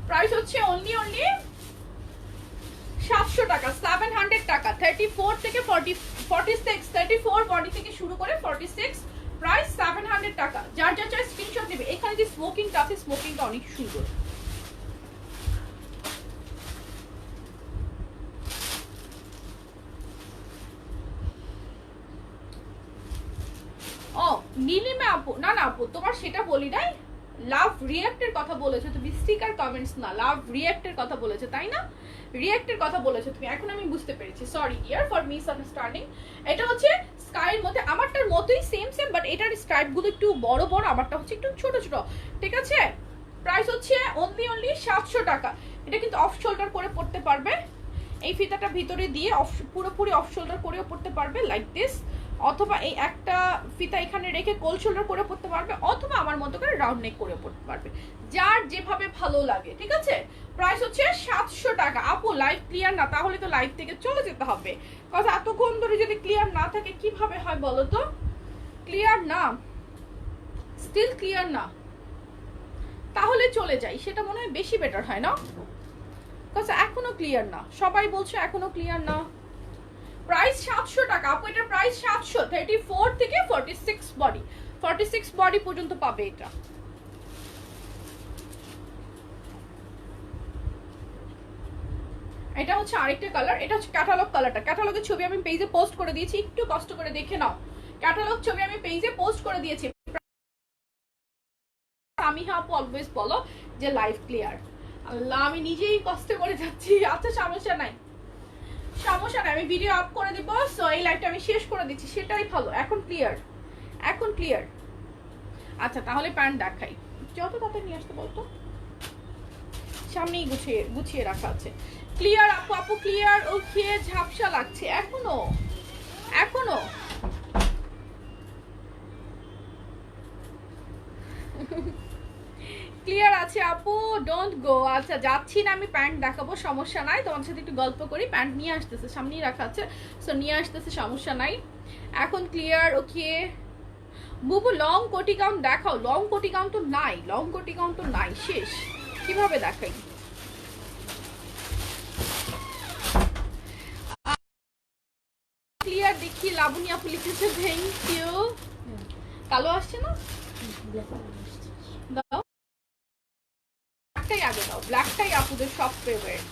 প্রাইস হচ্ছে অনলি 700 টাকা, 700 টাকা, 34 থেকে 46, 34 বডি থেকে শুরু করে 46, প্রাইস 700 টাকা। যার যার চাই স্ক্রিনশট নেবে। এখানে যে স্মোকিংটা আছে, স্মোকিংটা অনেক সুন্দর। ও নীলিমা আপু, না না আপু তোমার সেটা বলি নাই, লাভ রিঅ্যাক্টের কথা বলেছো তুমি, স্টিকার কমেন্টস না, লাভ রিঅ্যাক্টের কথা বলেছো তাই না? রিঅ্যাক্টের কথা বলেছো তুমি, এখন আমি বুঝতে পেরেছি। Sorry dear for misunderstanding. এটা হচ্ছে স্কাইয়ের মধ্যে, আমারটার মতোই সেম সেম, বাট এটার স্ট্রাইপগুলো একটু বড় বড়, আমারটা হচ্ছে একটু ছোট ছোট, ঠিক আছে? প্রাইস হচ্ছে অনলি 700 টাকা। এটা কিন্তু অফ শোল্ডার করে পড়তে পারবে, এই ফিতাটা ভিতরে দিয়ে পুরোপুরি অফ শোল্ডার করেও পড়তে পারবে লাইক দিস, অথবা এই একটা ফিতা এখানে রেখে কোল শোল্ডার করে পড়তে পারবে, অথবা আমার মতো করে রাউন্ড নেক করে পড়তে পারবে, যার যেভাবে ভালো লাগে, ঠিক আছে? প্রাইস হচ্ছে 700 টাকা। আপু লাইভ ক্লিয়ার না, তাহলে তো লাইভ থেকে চলে যেতে হবে, কথা এতক্ষণ ধরে যদি ক্লিয়ার না থাকে কিভাবে হয় বলো তো? ক্লিয়ার না, স্টিল ক্লিয়ার না, তাহলে চলে যাই, সেটা মনে হয় বেশি বেটার হয় না? এখনো ক্লিয়ার না, সবাই বলছে এখনো ক্লিয়ার না। প্রাইস 700 টাকা আপু, এটা প্রাইস 700, 34 থেকে 46 বডি, 46 বডি পর্যন্ত পাবে এটা। এটা হচ্ছে আরেকটা কালার, এটা হচ্ছে ক্যাটালগ কালারটা। ক্যাটালগের ছবি আমি পেজে পোস্ট করে দিয়েছি, একটু কষ্ট করে দেখে নাও। ক্যাটালগ ছবি আমি পেজে পোস্ট করে দিয়েছি। আমি আপু অলওয়েজ বলো যে লাইভ ক্লিয়ার। আল্লাহ, আমি নিজেই কষ্ট করে যাচ্ছি। আচ্ছা সমস্যা নাই, সমস্যা নাই, আমি ভিডিও আপ করে দিব। সো এই লাইভটা আমি শেষ করে দিচ্ছি, সেটাই ভালো। এখন ক্লিয়ার, এখন ক্লিয়ার। আচ্ছা তাহলে প্যান্ট দেখাই, যত তাতে নিয়ে আসতে বলতো, সামনেই গুছিয়ে গুছিয়ে রাখা আছে। ক্লিয়ার আপু, আপু ক্লিয়ার। ওকে, ঝাপসা লাগছে এখনো, এখনো ক্লিয়ার আছে আপু, ডোন্ট গো। আচ্ছা যাচ্ছি না, আমি প্যান্ট দেখাবো, সমস্যা নাই। তোমার সাথে একটু গল্প করি। প্যান্ট নিয়ে আসতেছে, সামনেই রাখা আছে, সো নিয়ে আসতেছে, সমস্যা নাই। এখন ক্লিয়ার। ওকে বুবু, লং কোটি গাউন দেখাও। লং কোটি গাউন তো নাই, লং কোটি গাউন তো নাই, শেষ। কিভাবে দেখাই? ক্লিয়ার দেখি, লাবণী আপু লিখেছে থ্যাংক ইউ। কালো আসছে না, দাও ব্ল্যাকটাই আগে দাও, ব্ল্যাকটাই আপুদের সব ফেভারিট।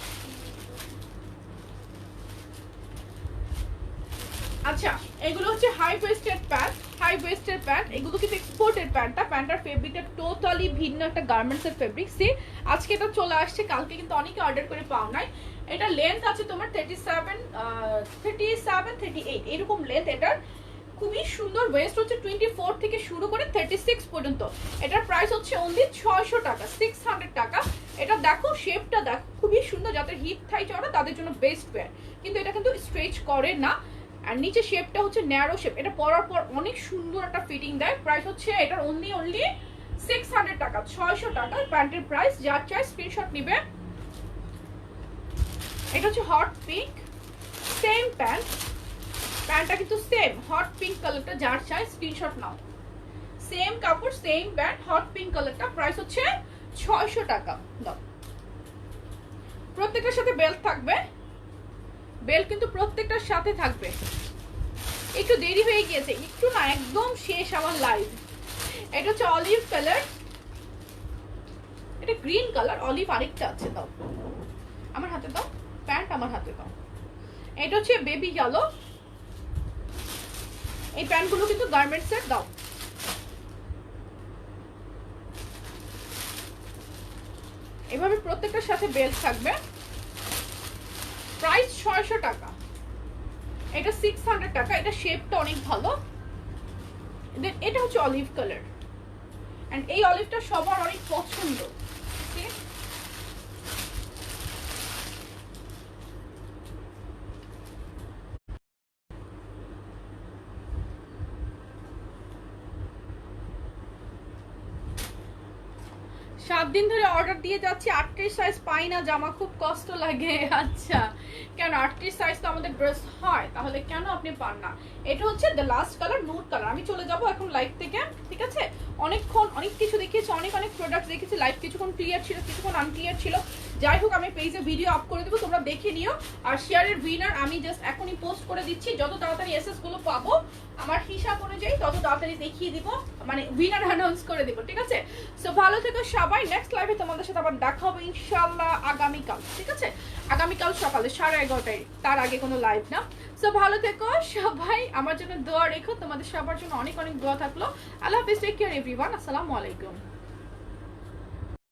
আচ্ছা এগুলো হচ্ছে high waisted pant, high waisted pant. এগুলো কিন্তু এক্সপোর্টেড প্যান্টটা, প্যান্টার ফেব্রিকটা টোটালি ভিন্ন একটা গার্মেন্টসের ফেব্রিক। সি আজকে এটা চলে আসছে, কালকে কিন্তু অনেকে অর্ডার করে পাও নাই। এটা লেন্থ আছে তোমার 37, 38 এরকম লেন্থ এটার। খুবই সুন্দর। ওয়েস্ট হচ্ছে 24 থেকে শুরু করে 36 পর্যন্ত। এটার প্রাইস হচ্ছে অনলি 600 টাকা, 600 টাকা। এটা দেখো, শেপটা দেখো, খুবই সুন্দর। যাদের হিপ থাই চড়া তাদের জন্য বেস্ট ওয়্যার, কিন্তু এটা কিন্তু স্ট্রেচ করে না। আর নিচে শেপটা হচ্ছে ন্যারো শেপ। এটা পরার পর অনেক সুন্দর একটা ফিটিং দেয়। প্রাইস হচ্ছে এটার অনলি 600 টাকা, 600 টাকা প্যান্টের প্রাইস। যার চাই স্ক্রিনশট নিবে। এটা হচ্ছে হট পিঙ্ক, সেম প্যান্ট, প্যান্টটা কিন্তু সেম হট পিঙ্ক কালারটা। যার চাই স্ক্রিনশট নাও। সেম কাপড়, সেম প্যান্ট, হট পিঙ্ক কালারটা। প্রাইস হচ্ছে 600 টাকা। দাও, প্রত্যেকটার সাথে বেল্ট থাকবে, বেল্ট কিন্তু প্রত্যেকটার সাথে থাকবে। একটু দেরি হয়ে গিয়েছে, একটু না, একদম শেষ আমার লাইভ। এটা হচ্ছে অলিভ কালার, এটা গ্রিন কালার, অলিভ আরেকটা আছে। দাও আমার হাতে দাও, প্যান্ট আমার হাতে দাও। এটা হচ্ছে বেবি ইয়েলো। এই প্যান্টগুলো কিন্তু গার্মেন্টসের। দাও, এভাবে প্রত্যেকটার সাথে বেল্ট থাকবে। প্রাইস 600 টাকা, এটা 600 টাকা। এটা শেপটা অনেক ভালো। দেন এটা হচ্ছে অলিভ কালার, এন্ড এই অলিভটা সবার অনেক পছন্দ। সাত দিন ধরে অর্ডার দিয়ে যাচ্ছি, 38 সাইজ পাই না, জামা খুব কষ্ট লাগে। আচ্ছা কেন 38 সাইজ তো আমাদের ড্রেস হয়, তাহলে কেন আপনি পান না? এটা হচ্ছে the last colour, nude colour. আমি চলে যাব এখন লাইভ থেকে, ঠিক আছে? অনেকক্ষণ অনেক কিছু দেখিয়েছি, অনেক প্রোডাক্ট দেখেছি। লাইভ কিছুক্ষণ ক্লিয়ার ছিল, কিছুক্ষণ আনক্লিয়ার ছিল। যাই হোক, আমি পেজে ভিডিও আপ করে দেবো, তোমরা দেখে নিও। আর শেয়ারের উইনার আমি জাস্ট এখনই পোস্ট করে দিচ্ছি। যত তাড়াতাড়ি এসএস গুলো পাবো আমার হিসাব অনুযায়ী তত তাড়াতাড়ি দেখিয়ে দিব, মানে উইনার অ্যানাউন্স করে দিব, ঠিক আছে? সো ভালো থেকো সবাই। নেক্সট লাইভে তোমাদের সাথে আবার দেখা হবে ইনশাআল্লাহ আগামীকাল, ঠিক আছে? আগামীকাল সকালে 11:30টায়, তার আগে কোনো লাইভ না। সো ভালো থেকো সবাই, আমার জন্য দোয়া রেখো। তোমাদের সবার জন্য অনেক অনেক দোয়া থাকলো। আল্লাহ হাফেজ, টেক কেয়ার এভরিওয়ান, আসসালামু আলাইকুম।